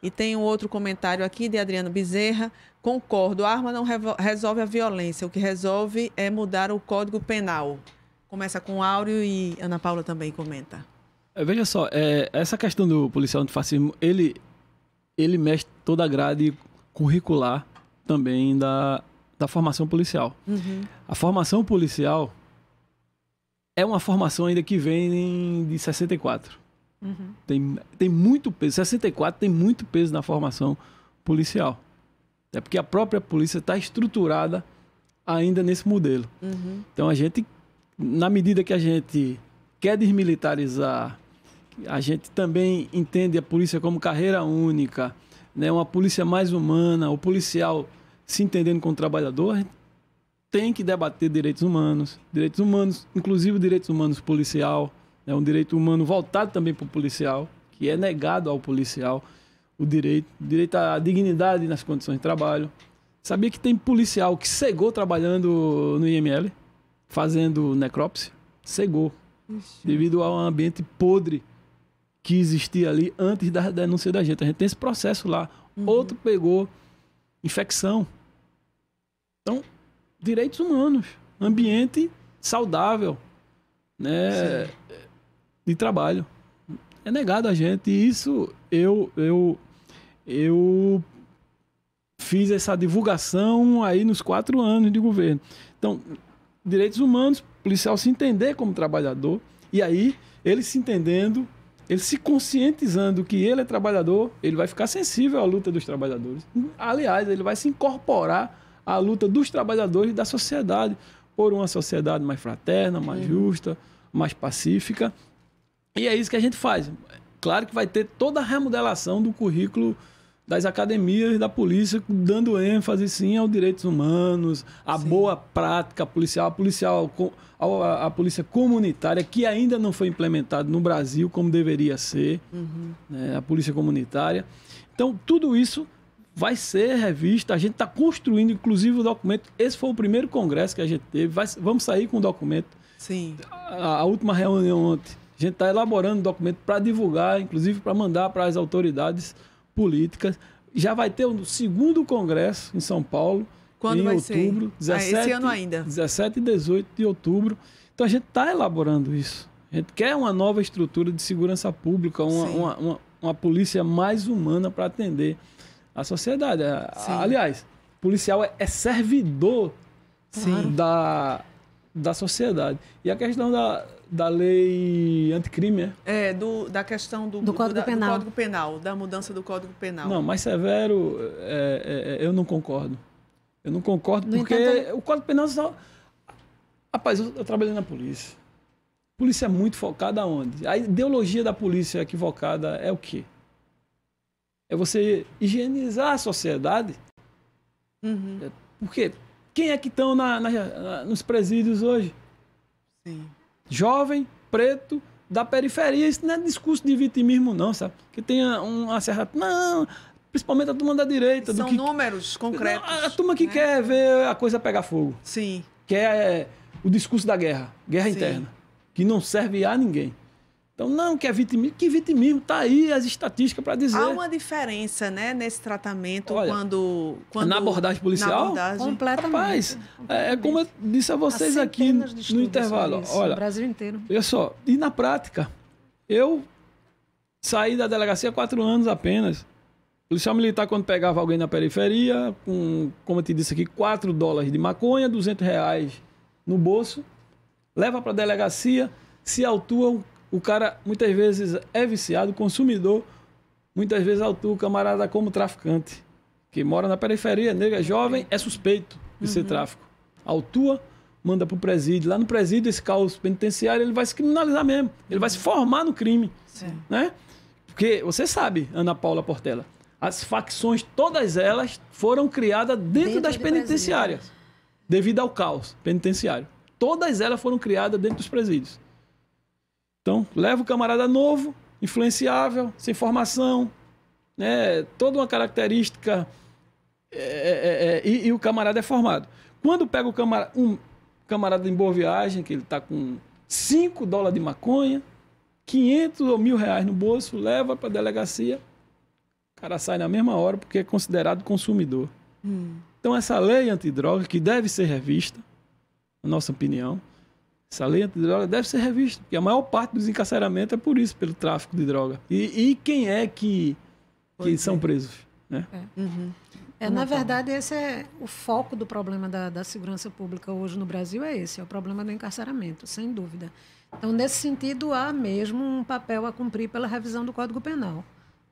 E tem um outro comentário aqui de Adriano Bezerra. Concordo, a arma não resolve a violência. O que resolve é mudar o Código Penal. Começa com Áureo e Ana Paula também comenta. Veja só, essa questão do policial antifascismo, ele mexe toda a grade curricular também da formação policial. Uhum. A formação policial é uma formação ainda que vem de 64. Uhum. Tem muito peso. 64 tem muito peso na formação policial. É porque a própria polícia está estruturada ainda nesse modelo. Uhum. Então, a gente, na medida que a gente quer desmilitarizar, a gente também entende a polícia como carreira única, né? Uma polícia mais humana, o policial se entendendo como trabalhador, a gente tem que debater direitos humanos, inclusive direitos humanos policial, né? Um direito humano voltado também para o policial, que é negado ao policial, o direito à dignidade nas condições de trabalho. Sabia que tem policial que cegou trabalhando no IML, fazendo necrópsia? Cegou, devido ao ambiente podre que existia ali antes da denúncia da gente. A gente tem esse processo lá. Uhum. Outro pegou infecção. Então, direitos humanos, ambiente saudável, né, de trabalho. É negado a gente. E isso eu fiz essa divulgação aí nos 4 anos de governo. Então, direitos humanos, policial se entender como trabalhador, e aí ele se entendendo ele se conscientizando que ele é trabalhador, ele vai ficar sensível à luta dos trabalhadores. Aliás, ele vai se incorporar à luta dos trabalhadores e da sociedade, por uma sociedade mais fraterna, mais justa, mais pacífica. E é isso que a gente faz. Claro que vai ter toda a remodelação do currículo das academias da polícia, dando ênfase, sim, aos direitos humanos, à boa prática policial, a polícia comunitária, que ainda não foi implementada no Brasil como deveria ser, né, a polícia comunitária. Então, tudo isso vai ser revista, a gente está construindo, inclusive, o documento. Esse foi o primeiro congresso que a gente teve, vamos sair com o documento. Sim. A última reunião ontem, a gente está elaborando um documento para divulgar, inclusive para mandar para as autoridades políticas. Já vai ter o segundo congresso em São Paulo, quando em vai outubro, ser? Esse ano ainda. 17 e 18 de outubro. Então a gente está elaborando isso. A gente quer uma nova estrutura de segurança pública, uma polícia mais humana para atender a sociedade. Aliás, policial é servidor da sociedade. E a questão da lei anticrime, da questão do Código Penal. Do Código Penal, da mudança do Código Penal. Não, mais severo, eu não concordo. Eu não concordo porque o Código Penal só... Rapaz, eu trabalhei na polícia. A polícia é muito focada aonde? A ideologia da polícia equivocada é o quê? É você higienizar a sociedade. Porque quem é que estão nos presídios hoje? Sim. Jovem, preto, da periferia. Isso não é discurso de vitimismo, não, sabe? Que tenha uma certa... Não, principalmente a turma da direita. São números concretos. A turma que quer ver a coisa pegar fogo. Sim. Que é o discurso da guerra interna, que não serve a ninguém. Então, não, que é vitimismo. Que vitimismo? Está aí as estatísticas para dizer. Há uma diferença, né, nesse tratamento. Olha, quando na abordagem policial? Completamente. Rapaz, é como eu disse a vocês aqui no intervalo. Olha, no Brasil inteiro. Olha só, e na prática, eu saí da delegacia há 4 anos apenas. O policial militar, quando pegava alguém na periferia, com, como eu te disse aqui, $4 de maconha, R$200 no bolso, leva para a delegacia, se autua, o cara muitas vezes é viciado, consumidor, muitas vezes autua o camarada como traficante, que mora na periferia, negra, jovem, é suspeito de ser tráfico. Autua, manda para o presídio. Lá no presídio, esse caos penitenciário, ele vai se criminalizar mesmo, ele vai se formar no crime. Né? Porque você sabe, Ana Paula Portela, as facções, todas elas foram criadas dentro das penitenciárias, devido ao caos penitenciário. Todas elas foram criadas dentro dos presídios. Então, leva o camarada novo, influenciável, sem formação, né? Toda uma característica, e o camarada é formado. Quando pega um camarada em boa viagem, que ele está com $5 de maconha, 500 ou R$1.000 no bolso, leva para a delegacia, o cara sai na mesma hora porque é considerado consumidor. Então, essa lei antidroga, que deve ser revista, na nossa opinião, essa lei antidroga deve ser revista, porque a maior parte dos encarceramentos é por isso, pelo tráfico de droga. E quem é que são presos? Né? Na verdade, esse é o foco do problema da segurança pública hoje no Brasil, é o problema do encarceramento, sem dúvida. Então, nesse sentido, há mesmo um papel a cumprir pela revisão do Código Penal.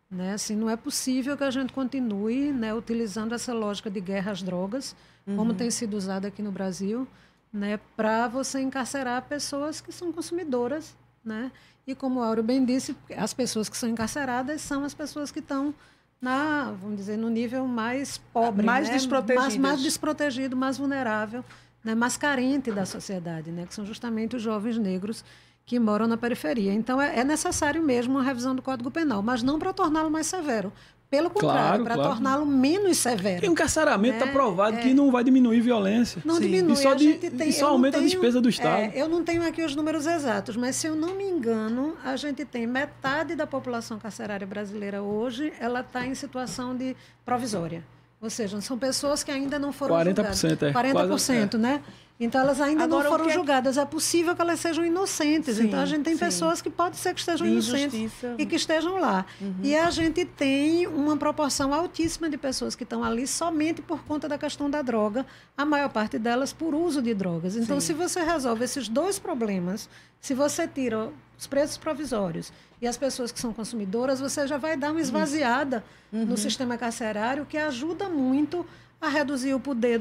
Né? Assim, não é possível que a gente continue, né, utilizando essa lógica de guerra às drogas, como tem sido usada aqui no Brasil, né, para você encarcerar pessoas que são consumidoras. Né? E como o Áureo bem disse, as pessoas que são encarceradas são as pessoas que estão vamos dizer, no nível mais pobre, mais né? desprotegidas. Mais desprotegido, mais vulnerável, né? Mais carente da sociedade, né? Que são justamente os jovens negros que moram na periferia. Então, é necessário mesmo uma revisão do Código Penal, mas não para torná-lo mais severo. Pelo contrário, para torná-lo menos severo. E o encarceramento está provado que não vai diminuir violência. Não diminui. E só aumenta a despesa do Estado. Eu não tenho aqui os números exatos, mas se eu não me engano, a gente tem metade da população carcerária brasileira hoje, ela está em situação de provisória. Ou seja, são pessoas que ainda não foram 40%, julgadas. 40%, né? Então, elas ainda não foram julgadas. É possível que elas sejam inocentes. Então, a gente tem pessoas que pode ser que estejam inocentes e que estejam lá. E a gente tem uma proporção altíssima de pessoas que estão ali somente por conta da questão da droga, a maior parte delas por uso de drogas. Então, se você resolve esses dois problemas, se você tira os preços provisórios e as pessoas que são consumidoras, você já vai dar uma esvaziada no sistema carcerário, que ajuda muito a reduzir o poder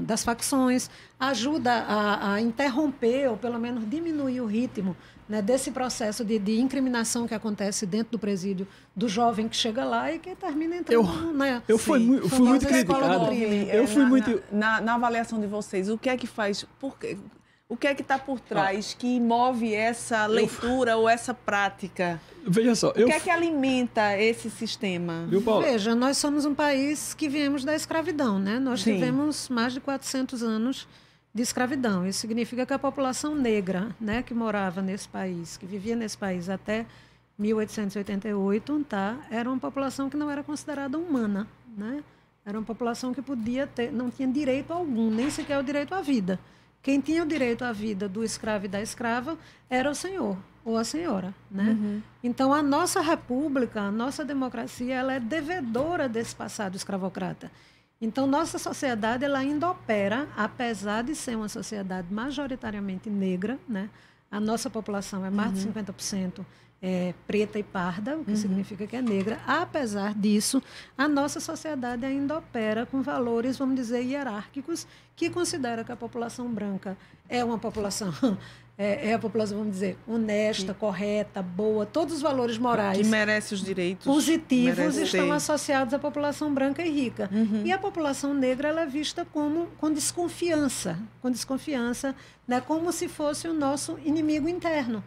das facções, ajuda a interromper ou pelo menos diminuir o ritmo, né, desse processo de incriminação que acontece dentro do presídio do jovem que chega lá e que termina entrando eu fui muito criticado. Na avaliação de vocês, o que é que faz? O que é que está por trás que move essa leitura ou essa prática? Veja só. O que é que alimenta esse sistema? Veja, nós somos um país que viemos da escravidão, né? Nós tivemos mais de 400 anos de escravidão. Isso significa que a população negra, né, que morava nesse país, que vivia nesse país até 1888, era uma população que não era considerada humana, né? Era uma população que não tinha direito algum, nem sequer o direito à vida. Quem tinha o direito à vida do escravo e da escrava era o senhor ou a senhora, né? Então, a nossa república, a nossa democracia, ela é devedora desse passado escravocrata. Então, nossa sociedade ela ainda opera, apesar de ser uma sociedade majoritariamente negra, né? A nossa população é mais de 50% preta e parda, o que significa que é negra. Apesar disso, a nossa sociedade ainda opera com valores, vamos dizer, hierárquicos, que considera que a população branca é uma população... É a população, vamos dizer, honesta, correta, boa, todos os valores morais que merece os direitos positivos estão associados à população branca e rica. E a população negra ela é vista com desconfiança, né, como se fosse o nosso inimigo interno.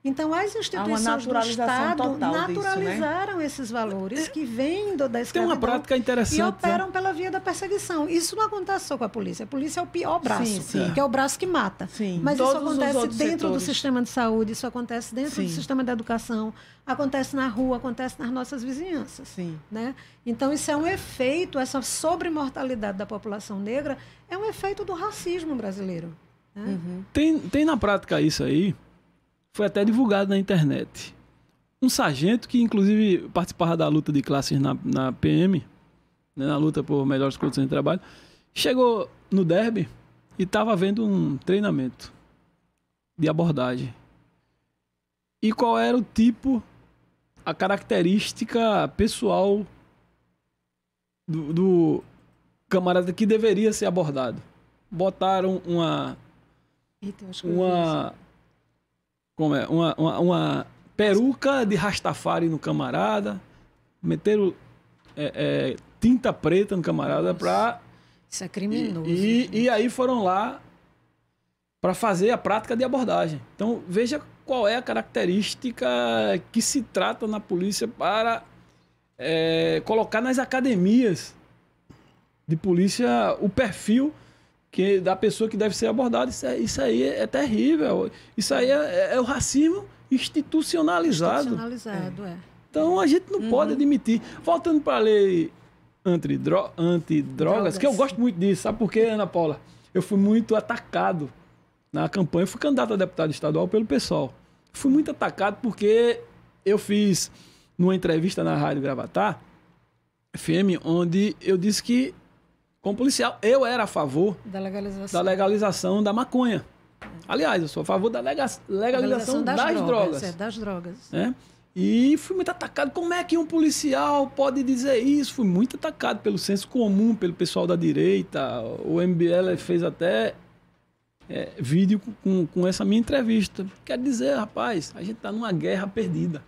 Então, as instituições do Estado naturalizaram esses valores que vêm da escravidão. Tem uma prática interessante, e operam pela via da perseguição. Isso não acontece só com a polícia. A polícia é o pior braço, que é o braço que mata. Mas isso acontece dentro do sistema de saúde, isso acontece dentro do sistema da educação, acontece na rua, acontece nas nossas vizinhanças. Né? Então, isso é um efeito, essa sobremortalidade da população negra é um efeito do racismo brasileiro. Né? Tem na prática isso aí. Foi até divulgado na internet. Um sargento que, inclusive, participava da luta de classes na PM, né, na luta por melhores condições de trabalho, chegou no Derby e estava vendo um treinamento de abordagem. E qual era o tipo, a característica pessoal do camarada que deveria ser abordado. Botaram uma peruca de Rastafari no camarada, meteram tinta preta no camarada para... Isso é criminoso. E aí foram lá para fazer a prática de abordagem. Então, veja qual é a característica que se trata na polícia para colocar nas academias de polícia o perfil da pessoa que deve ser abordada. Isso aí é terrível. Isso aí é o racismo institucionalizado. Então, a gente não pode admitir. Voltando para a lei antidrogas, que eu gosto muito disso. Sabe por quê, Ana Paula? Eu fui muito atacado na campanha. Eu fui candidato a deputado estadual pelo PSOL. Fui muito atacado porque eu fiz, numa entrevista na Rádio Gravatar FM, onde eu disse que, como policial, eu era a favor da legalização da maconha. Aliás, eu sou a favor da legalização das drogas. E fui muito atacado. Como é que um policial pode dizer isso? Fui muito atacado pelo senso comum, pelo pessoal da direita. O MBL fez até vídeo com essa minha entrevista. Quer dizer, rapaz, a gente está numa guerra perdida.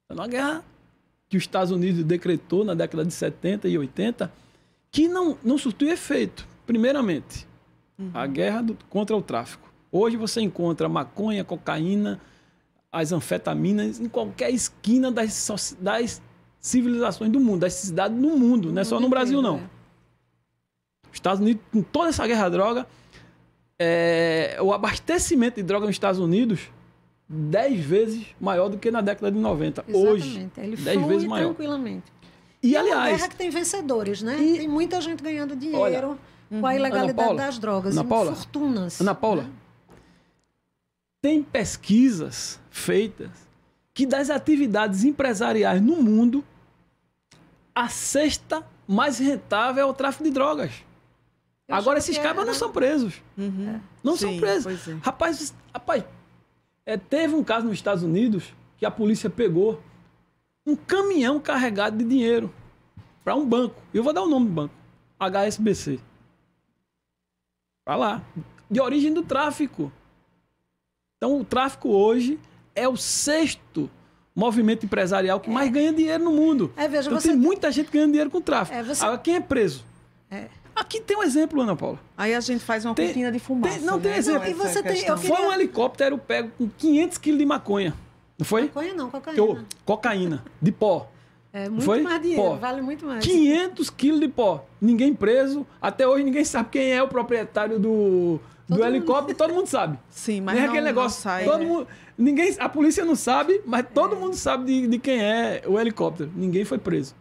Está numa guerra que os Estados Unidos decretou na década de 70 e 80, que não surtiu efeito. Primeiramente, a guerra contra o tráfico. Hoje você encontra maconha, cocaína, as anfetaminas em qualquer esquina das civilizações do mundo, das cidades do mundo, não é só no Brasil, não. Os Estados Unidos, com toda essa guerra à droga, o abastecimento de droga nos Estados Unidos 10 vezes maior do que na década de 90. Exatamente. Hoje, ele 10 vezes maior. Tranquilamente. E, aliás, aliás, é uma guerra que tem vencedores, né? Tem muita gente ganhando dinheiro com a ilegalidade das drogas. Fortunas. Ana Paula, tem pesquisas feitas que das atividades empresariais no mundo, a sexta mais rentável é o tráfico de drogas. Agora, esses cabas não são presos. Não são presos. Rapaz, Teve um caso nos Estados Unidos que a polícia pegou um caminhão carregado de dinheiro para um banco. Eu vou dar o nome do banco. HSBC. Para lá. De origem do tráfico. Então, o tráfico hoje é o 6º movimento empresarial que mais ganha dinheiro no mundo. Veja, então, tem muita gente ganhando dinheiro com tráfico. Agora, quem é preso? Aqui tem um exemplo, Ana Paula. Aí a gente faz uma cortina de fumaça. Tem exemplo. Não, e você Foi um helicóptero pego com 500 quilos de maconha. Não foi? Maconha não, cocaína. Cocaína, de pó. Muito mais dinheiro, vale muito mais. 500 quilos de pó. Ninguém preso. Até hoje ninguém sabe quem é o proprietário do helicóptero. Todo mundo sabe. Sim, mas nem não, aquele negócio. Sai, a polícia não sabe, mas todo mundo sabe de quem é o helicóptero. Ninguém foi preso.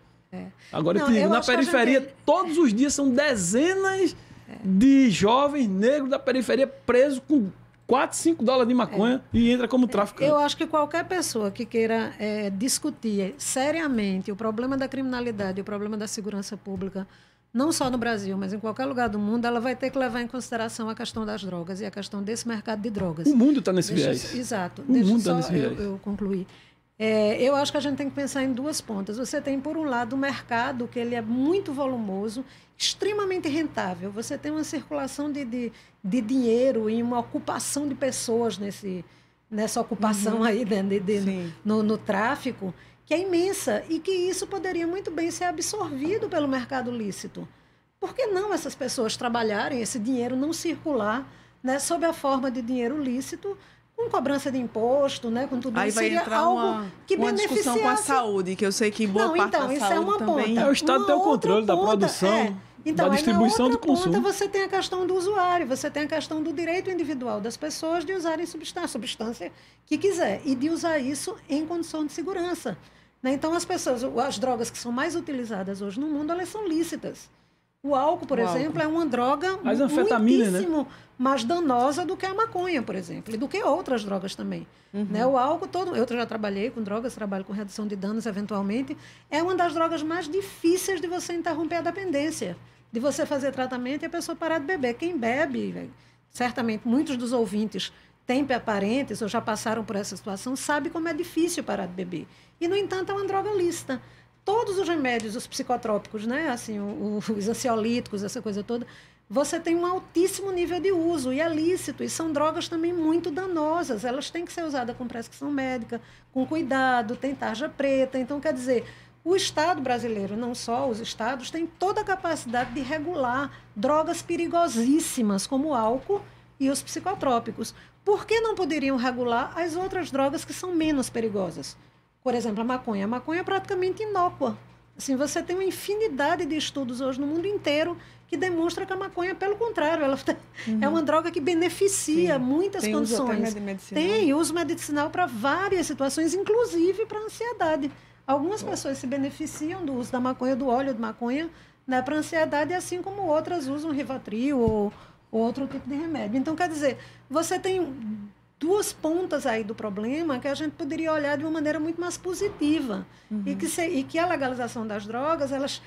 Agora, na periferia, todos os dias são dezenas de jovens negros da periferia presos com 4, 5 dólares de maconha e entra como traficante. Eu acho que qualquer pessoa que queira discutir seriamente o problema da criminalidade e o problema da segurança pública, não só no Brasil, mas em qualquer lugar do mundo, ela vai ter que levar em consideração a questão das drogas e a questão desse mercado de drogas. O mundo está nesse viés. Exato. O mundo está nesse viés. Eu concluí. Eu acho que a gente tem que pensar em duas pontas. Você tem, por um lado, o mercado, que ele é muito volumoso, extremamente rentável. Você tem uma circulação de dinheiro e uma ocupação de pessoas nessa ocupação aí no tráfico, que é imensa e que isso poderia muito bem ser absorvido pelo mercado lícito. Por que não essas pessoas trabalharem, esse dinheiro não circular, né, sob a forma de dinheiro lícito, com cobrança de imposto, né, com tudo aí isso, vai seria entrar algo que uma beneficiasse... discussão com a saúde, que eu sei que boa parte da isso saúde é uma também... ponta. O Estado tem o controle da produção, da distribuição do consumo. Ponta, você tem a questão do usuário, você tem a questão do direito individual das pessoas de usarem substância que quiser e de usar isso em condição de segurança. Né? Então, as drogas que são mais utilizadas hoje no mundo, elas são lícitas. O álcool, por exemplo, é uma droga muitíssimo mais danosa do que a maconha, por exemplo, e do que outras drogas também. Né? O álcool, eu já trabalhei com drogas, trabalho com redução de danos, eventualmente, é uma das drogas mais difíceis de você interromper a dependência, de você fazer tratamento e a pessoa parar de beber. Quem bebe, certamente muitos dos ouvintes têm parentes ou já passaram por essa situação, sabe como é difícil parar de beber. E, no entanto, é uma droga lícita. Todos os remédios, os psicotrópicos, né? Assim, os ansiolíticos, essa coisa toda, você tem um altíssimo nível de uso e é lícito. E são drogas também muito danosas. Elas têm que ser usadas com prescrição médica, com cuidado, tem tarja preta. Então, quer dizer, o Estado brasileiro, não só os estados, tem toda a capacidade de regular drogas perigosíssimas, como o álcool e os psicotrópicos. Por que não poderiam regular as outras drogas que são menos perigosas? Por exemplo, a maconha. A maconha é praticamente inócua. Assim, você tem uma infinidade de estudos hoje no mundo inteiro que demonstra que a maconha, pelo contrário, ela é uma droga que beneficia muitas condições. Tem uso medicinal para várias situações, inclusive para a ansiedade. Algumas pessoas se beneficiam do uso da maconha, do óleo de maconha, né, para a ansiedade, assim como outras usam Rivotril ou outro tipo de remédio. Então, quer dizer, você tem duas pontas aí do problema que a gente poderia olhar de uma maneira muito mais positiva e que a legalização das drogas, elas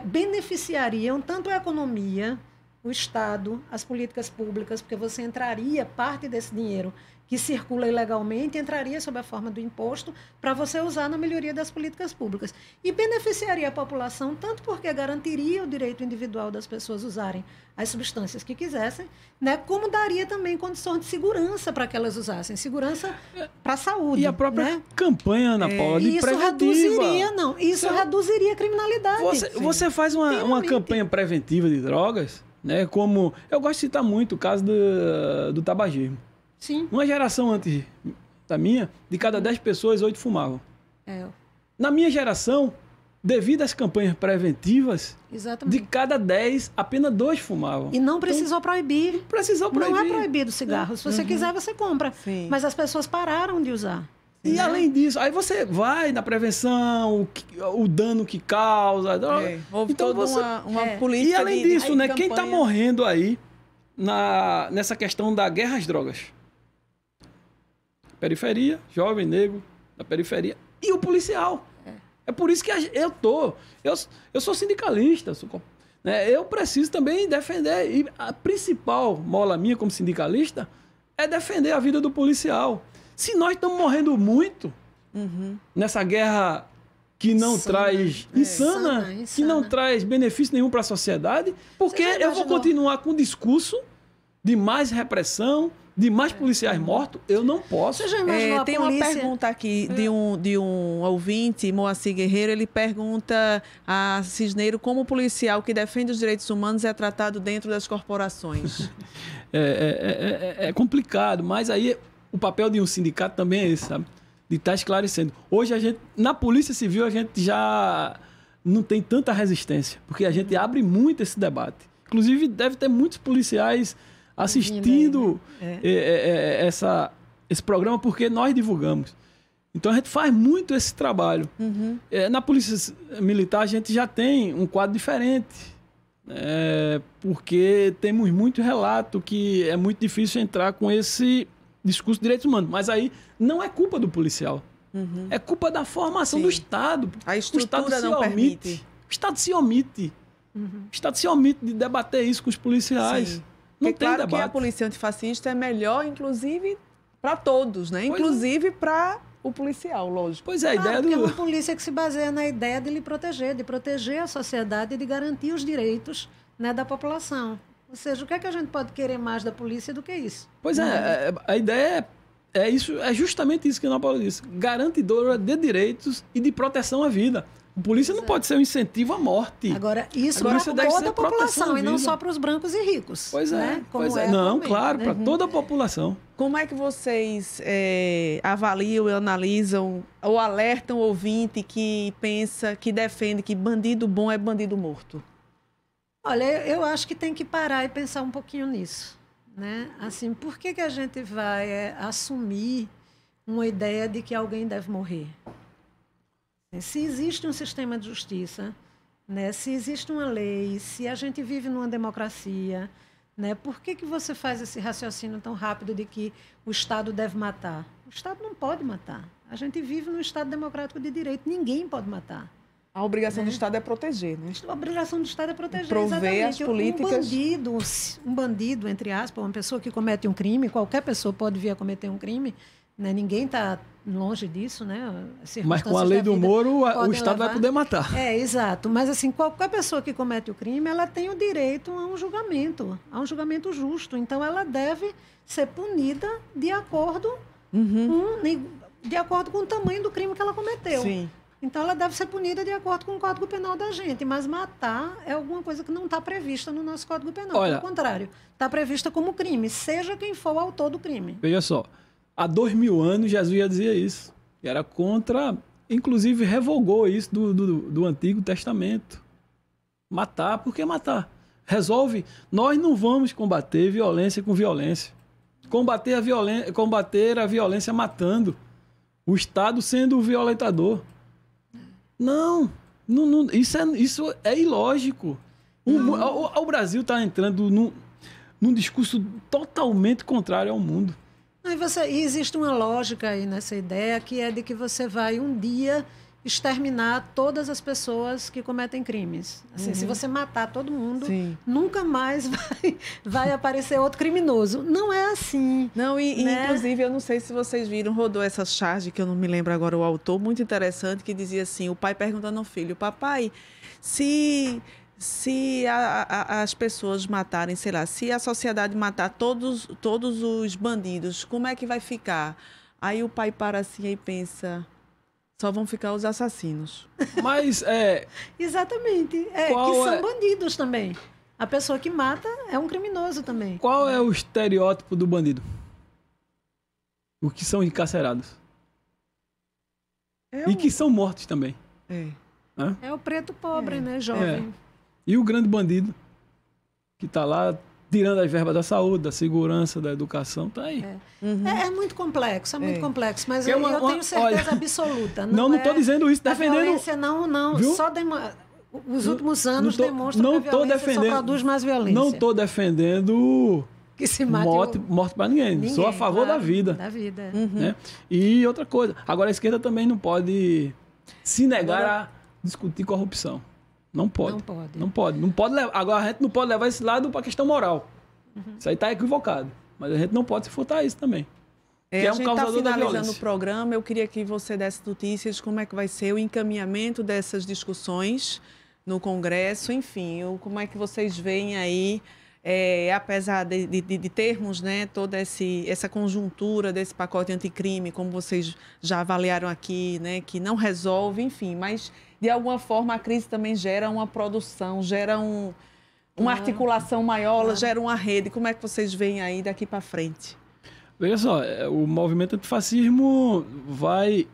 beneficiariam tanto a economia, o Estado, as políticas públicas, porque você entraria, parte desse dinheiro que circula ilegalmente, entraria sob a forma do imposto para você usar na melhoria das políticas públicas. E beneficiaria a população, tanto porque garantiria o direito individual das pessoas usarem as substâncias que quisessem, né, como daria também condições de segurança para que elas usassem, segurança para a saúde. E a própria campanha, Ana Paula, de isso preventiva. Reduziria a criminalidade. Você faz uma campanha preventiva de drogas, né, como... Eu gosto de citar muito o caso do tabagismo. Sim. Uma geração antes da minha, de cada 10 pessoas, 8 fumavam. Na minha geração, devido às campanhas preventivas, de cada 10, apenas 2 fumavam. E não precisou proibir. Não é proibido o cigarro. Se você quiser, você compra. Sim. Mas as pessoas pararam de usar. E além disso, aí você vai na prevenção, o dano que causa. Houve então toda uma política. E além disso, né, quem está morrendo aí nessa questão da guerra às drogas? Periferia, jovem, negro, da periferia. E o policial. É por isso que eu sou sindicalista. Né? Eu preciso também defender. E a principal mola minha como sindicalista é defender a vida do policial. Se nós estamos morrendo muito nessa guerra que não traz insana, que não traz benefício nenhum para a sociedade, porque eu vou continuar com o discurso de mais repressão, de mais policiais mortos, eu não posso. Tem uma pergunta aqui de um ouvinte, Moacir Guerreiro, ele pergunta a Cisneiro como o policial que defende os direitos humanos é tratado dentro das corporações. É complicado, mas aí o papel de um sindicato também é esse, sabe? De estar esclarecendo. Hoje, na Polícia Civil, a gente já não tem tanta resistência, porque a gente abre muito esse debate. Inclusive, deve ter muitos policiais assistindo esse programa, porque nós divulgamos. Então, a gente faz muito esse trabalho. Na Polícia Militar, a gente já tem um quadro diferente, porque temos muito relato que é muito difícil entrar com esse discurso de direitos humanos. Mas aí não é culpa do policial. É culpa da formação do Estado. A estrutura não permite. O Estado se omite. O Estado se omite de debater isso com os policiais. Sim. Não tem claro debate. Que a polícia antifascista é melhor, inclusive, para todos, né? Inclusive para o policial, lógico. Pois é, a ideia porque é uma polícia que se baseia na ideia de lhe proteger, de proteger a sociedade e de garantir os direitos, né, da população. Ou seja, o que é que a gente pode querer mais da polícia do que isso? Pois a ideia é justamente isso que a Ana Paula disse. Garantidora de direitos e de proteção à vida. A polícia não pode ser um incentivo à morte. Agora, isso para toda a população e não só para os brancos e ricos. Pois é. Né? Pois é. Não, claro, para toda a população. Como é que vocês avaliam e analisam ou alertam o ouvinte que pensa, que defende que bandido bom é bandido morto? Olha, eu acho que tem que parar e pensar um pouquinho nisso, né? Assim, por que a gente vai assumir uma ideia de que alguém deve morrer? Se existe um sistema de justiça, né? Se existe uma lei, se a gente vive numa democracia, né? Por que você faz esse raciocínio tão rápido de que o Estado deve matar? O Estado não pode matar. A gente vive num Estado democrático de direito, ninguém pode matar. A obrigação do Estado é proteger, né? A obrigação do Estado é proteger, prover as políticas. Um bandido, entre aspas, uma pessoa que comete um crime, qualquer pessoa pode vir a cometer um crime, né? Ninguém está longe disso, né? Mas com a lei do Moro, o Estado vai poder matar. Exato. Mas, assim, qualquer pessoa que comete o crime, ela tem o direito a um julgamento justo. Então, ela deve ser punida de acordo com o tamanho do crime que ela cometeu. Sim. Então, ela deve ser punida de acordo com o Código Penal da gente. Mas matar é alguma coisa que não está prevista no nosso Código Penal. Pelo contrário, está prevista como crime, seja quem for o autor do crime. Veja só, há 2000 anos, Jesus já dizia isso. E era contra, inclusive revogou isso do Antigo Testamento. Matar, por que matar? Resolve. Nós não vamos combater violência com violência. Combater a violência matando. O Estado sendo o violentador. Não, isso é ilógico. O Brasil está entrando num discurso totalmente contrário ao mundo. E existe uma lógica aí nessa ideia, que é de que você vai um dia exterminar todas as pessoas que cometem crimes. Assim, se você matar todo mundo, nunca mais vai aparecer outro criminoso. Não é assim. Não, né? Inclusive, eu não sei se vocês viram, rodou essa charge, que eu não me lembro agora o autor, muito interessante, que dizia assim, o pai perguntando ao filho, papai, se as pessoas matarem, sei lá, se a sociedade matar todos os bandidos, como é que vai ficar? Aí o pai para assim e pensa... Só vão ficar os assassinos. Mas Exatamente. Que são bandidos também. A pessoa que mata é um criminoso também. Qual é o estereótipo do bandido? Os que são encarcerados. E que são mortos também. É o preto pobre, né? Jovem. E o grande bandido, que está lá tirando as verbas da saúde, da segurança, da educação, tá aí. É muito complexo, complexo, mas eu tenho certeza absoluta. Não estou dizendo isso, defendendo... A violência não, viu? Os últimos anos demonstram que a violência só produz mais violência. Não estou defendendo que se mate morte para ninguém. Sou a favor da vida. Da vida. Né? E outra coisa, agora a esquerda também não pode se negar a discutir corrupção. Não pode. Não pode levar. Agora a gente não pode levar esse lado para a questão moral. Isso aí está equivocado. Mas a gente não pode se furtar isso também. que é a um gente está causador da finalizando violência. o programa, eu queria que você desse notícias de como é que vai ser o encaminhamento dessas discussões no Congresso, enfim, como é que vocês veem aí, apesar de termos, né, toda essa conjuntura desse pacote anticrime, como vocês já avaliaram aqui, né, que não resolve, enfim, mas de alguma forma a crise também gera uma produção, gera uma articulação maior, gera uma rede. Como é que vocês veem aí daqui para frente? Veja só, o movimento antifascismo vai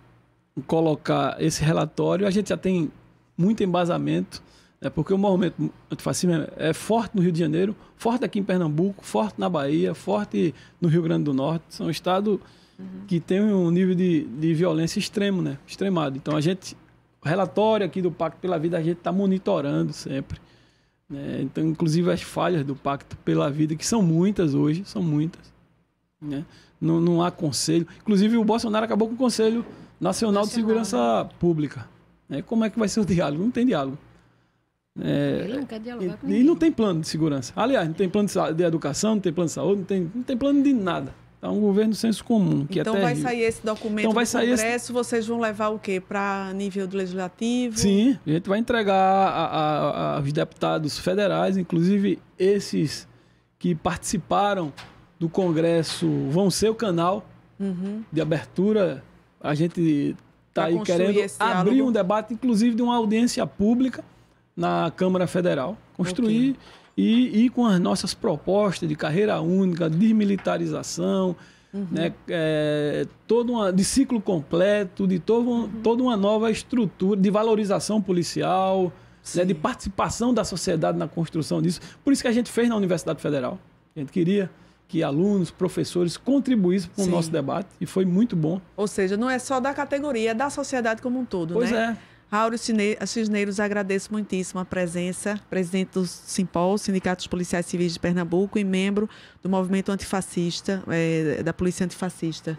colocar esse relatório, a gente já tem muito embasamento, né, porque o movimento antifascismo é forte no Rio de Janeiro, forte aqui em Pernambuco, forte na Bahia, forte no Rio Grande do Norte. São estados que têm um nível de violência extremo, né, extremado. Então, o relatório aqui do Pacto pela Vida, a gente está monitorando sempre. Né? Então, inclusive, as falhas do Pacto pela Vida, que são muitas hoje, são muitas. Né? Não há conselho. Inclusive, o Bolsonaro acabou com o Conselho Nacional de Segurança Pública. Né? Como é que vai ser o diálogo? Não tem diálogo. Ele não quer dialogar com ninguém. E não tem plano de segurança. Aliás, não tem plano de educação, não tem plano de saúde, não tem plano de nada. É um governo senso comum. Que então vai sair esse documento do Congresso, vocês vão levar o quê? Para nível do Legislativo? Sim, a gente vai entregar aos deputados federais, inclusive esses que participaram do Congresso vão ser o canal de abertura. A gente está aí querendo abrir um debate, inclusive de uma audiência pública na Câmara Federal. Construir e ir com as nossas propostas de carreira única, desmilitarização, né, de ciclo completo, de toda uma nova estrutura de valorização policial, né, de participação da sociedade na construção disso. Por isso que a gente fez na Universidade Federal. A gente queria que alunos, professores contribuíssem com o nosso debate e foi muito bom. Ou seja, não é só da categoria, é da sociedade como um todo, pois né? É. Áureo Cisneiros, agradeço muitíssimo a presença, presidente do Simpol, Sindicato dos Policiais Civis de Pernambuco e membro do movimento antifascista, da Polícia Antifascista.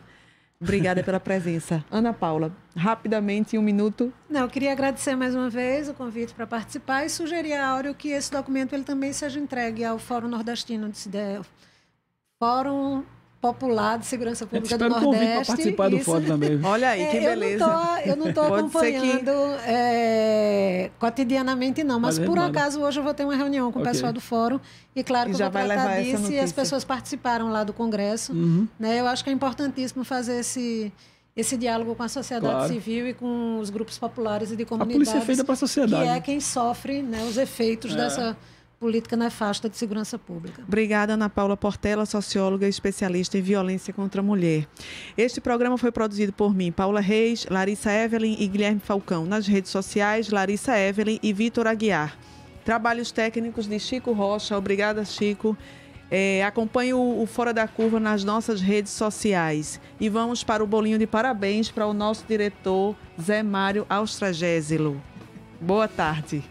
Obrigada pela presença. Ana Paula, rapidamente, em 1 minuto. Não, eu queria agradecer mais uma vez o convite para participar e sugerir a Áureo que esse documento ele também seja entregue ao Fórum Nordestino, Fórum Popular de Segurança Pública do Nordeste. Espero para participar do fórum também. Olha aí, que beleza. Eu não estou acompanhando cotidianamente, não. Mas por acaso hoje eu vou ter uma reunião com o pessoal do fórum e claro que eu vou tratar disso e as pessoas participaram lá do Congresso. Né? Eu acho que é importantíssimo fazer esse diálogo com a sociedade civil e com os grupos populares e de comunidades. A polícia é feita para a sociedade. Que é quem sofre, né, os efeitos dessa política nefasta de segurança pública. Obrigada, Ana Paula Portela, socióloga e especialista em violência contra a mulher. Este programa foi produzido por mim, Paula Reis, Larissa Evelyn e Guilherme Falcão. Nas redes sociais, Larissa Evelyn e Vitor Aguiar. Trabalhos técnicos de Chico Rocha. Obrigada, Chico. Acompanhe o Fora da Curva nas nossas redes sociais. E vamos para o bolinho de parabéns para o nosso diretor, Zé Mário Austragésilo. Boa tarde.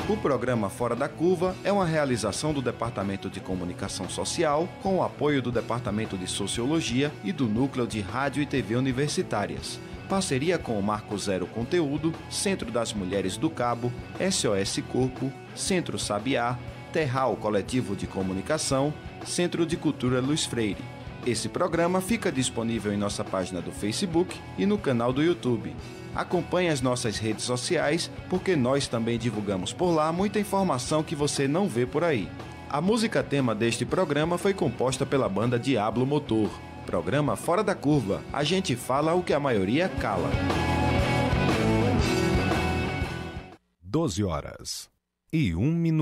O programa Fora da Curva é uma realização do Departamento de Comunicação Social com o apoio do Departamento de Sociologia e do Núcleo de Rádio e TV Universitárias. Parceria com o Marco Zero Conteúdo, Centro das Mulheres do Cabo, SOS Corpo, Centro Sabiá, Terral Coletivo de Comunicação, Centro de Cultura Luiz Freire. Esse programa fica disponível em nossa página do Facebook e no canal do YouTube. Acompanhe as nossas redes sociais, porque nós também divulgamos por lá muita informação que você não vê por aí. A música tema deste programa foi composta pela banda Diablo Motor. Programa Fora da Curva. A gente fala o que a maioria cala. 12 horas e 1 minuto.